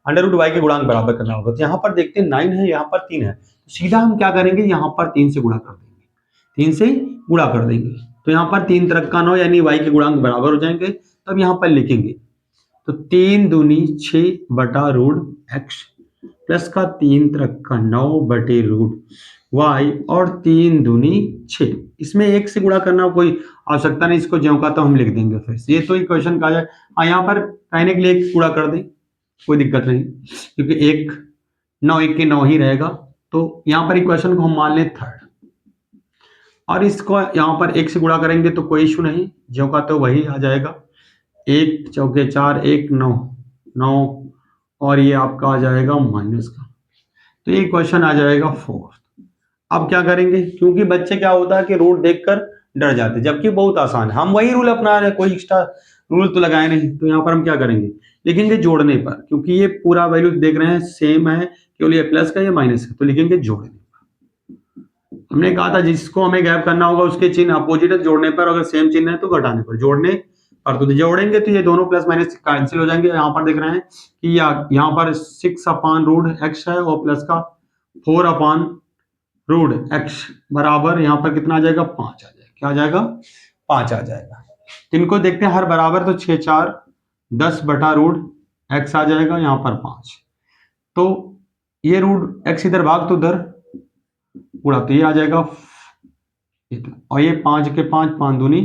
अंडर रूट वाई के गुणांक बराबर करना होगा, तो यहाँ पर देखते हैं 9 है, यहाँ पर 3 है, तो सीधा हम क्या करेंगे, यहाँ पर 3 से गुणा कर देंगे, 3 से गुणा कर देंगे, तो यहाँ पर 3 तरक का 9 यानी वाई के गुणांक बराबर हो जाएंगे। तब यहाँ पर लिखेंगे तो 3 दूनी 6 बटा रूट एक्स प्लस का 3 तरक का 9 बटे रूट वाई और 3 दूनी 6, इसमें 1 से गुणा करना कोई आवश्यकता नहीं, इसको ज्यों का तो हम लिख देंगे फिर से, ये तो इक्वेशन का जाए। यहाँ पर कहने के लिए 1 गुणा कर दें, कोई दिक्कत नहीं, क्योंकि 1 9 1 के 9 ही रहेगा। तो यहाँ पर इक्वेशन को हम मान लें थर्ड, और इसको यहाँ पर 1 से गुणा करेंगे तो कोई इशू नहीं, ज्यों का तो वही आ जाएगा, 1 चौके 4 1 9 9 और ये आपका आ जाएगा माइनस का, तो ये क्वेश्चन आ जाएगा 4। अब क्या करेंगे, क्योंकि बच्चे क्या होता है कि रूट देखकर डर जाते, जबकि बहुत आसान है, हम वही रूल अपना रहे हैं, कोई एक्स्ट्रा रूल तो लगाए नहीं। तो यहाँ पर हम क्या करेंगे, लिखेंगे जोड़ने पर, क्योंकि ये पूरा वैल्यू देख रहे हैं सेम है, केवल ये प्लस का ये माइनस है, तो लिखेंगे जोड़ने पर। हमने कहा था जिसको हमें गैप करना होगा उसके चिन्ह अपोजिट है जोड़ने पर, अगर सेम चिन्ह है तो घटाने पर, जोड़ने पर तो जोड़ेंगे तो ये दोनों प्लस माइनस कैंसिल हो जाएंगे। यहाँ पर देख रहे हैं कि यहाँ पर 6 अपान रूट एक्स है और प्लस का 4 अपान रूट एक्स बराबर यहाँ पर कितना आ जाएगा, 5 आ जाएगा, क्या आ जाएगा, 5 आ जाएगा। इनको देखते हैं हर बराबर, तो 6 4 10 बटा रूट एक्स आ जाएगा, यहाँ पर 5, तो ये रूट एक्स इधर भाग तो उधर गुणा, तो ये आ जाएगा इतना, और ये 5 के 5 5 दूनी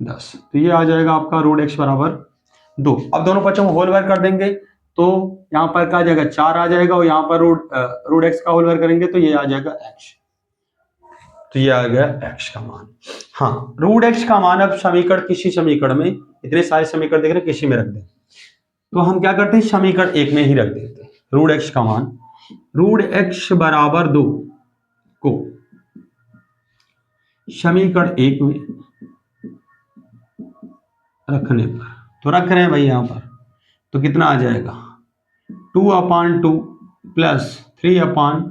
10, तो ये आ जाएगा आपका रूट एक्स बराबर 2। अब दोनों पक्षों को होल वर्क कर देंगे, तो यहाँ पर क्या आ जाएगा 4 आ जाएगा, और यहाँ पर रूट एक्स का होल वर्क करेंगे तो ये आ जाएगा एक्स, तो ये आ गया एक्स का मान। हाँ, रूट एक्स का मान अब समीकरण, किसी समीकरण में, इतने सारे समीकरण देख रहे हैं, किसी में रख दें, तो हम क्या करते हैं समीकरण 1 में ही रख देते हैं रूट एक्स का मान। रूट एक्स बराबर 2 को समीकरण 1 में रखने पर, तो रख रहे हैं भाई यहाँ पर, तो कितना आ जाएगा 2 upon 2 plus 3 upon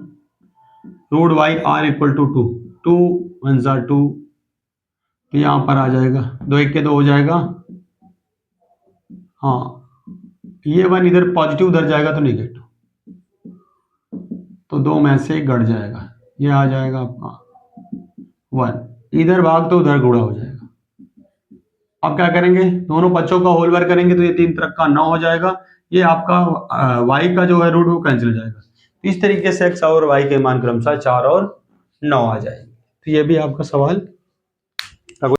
root y are equal to 2, 2 1 जा 2, तो यहाँ पर आ जाएगा 2 1 के 2 हो जाएगा, हाँ ये 1 इधर पॉजिटिव उधर जाएगा तो नेगेटिव, तो 2 में से घट जाएगा, ये आ जाएगा आपका 1, इधर भाग तो उधर गुणा हो जाएगा। अब क्या करेंगे, दोनों बच्चों का होल वर्क करेंगे तो ये 3 तरफ का 9 हो जाएगा, ये आपका y का जो है रूट वो कैंसिल हो जाएगा। इस तरीके से x और y के मान क्रमशः 4 और 9 आ जाएंगे। तो ये भी आपका सवाल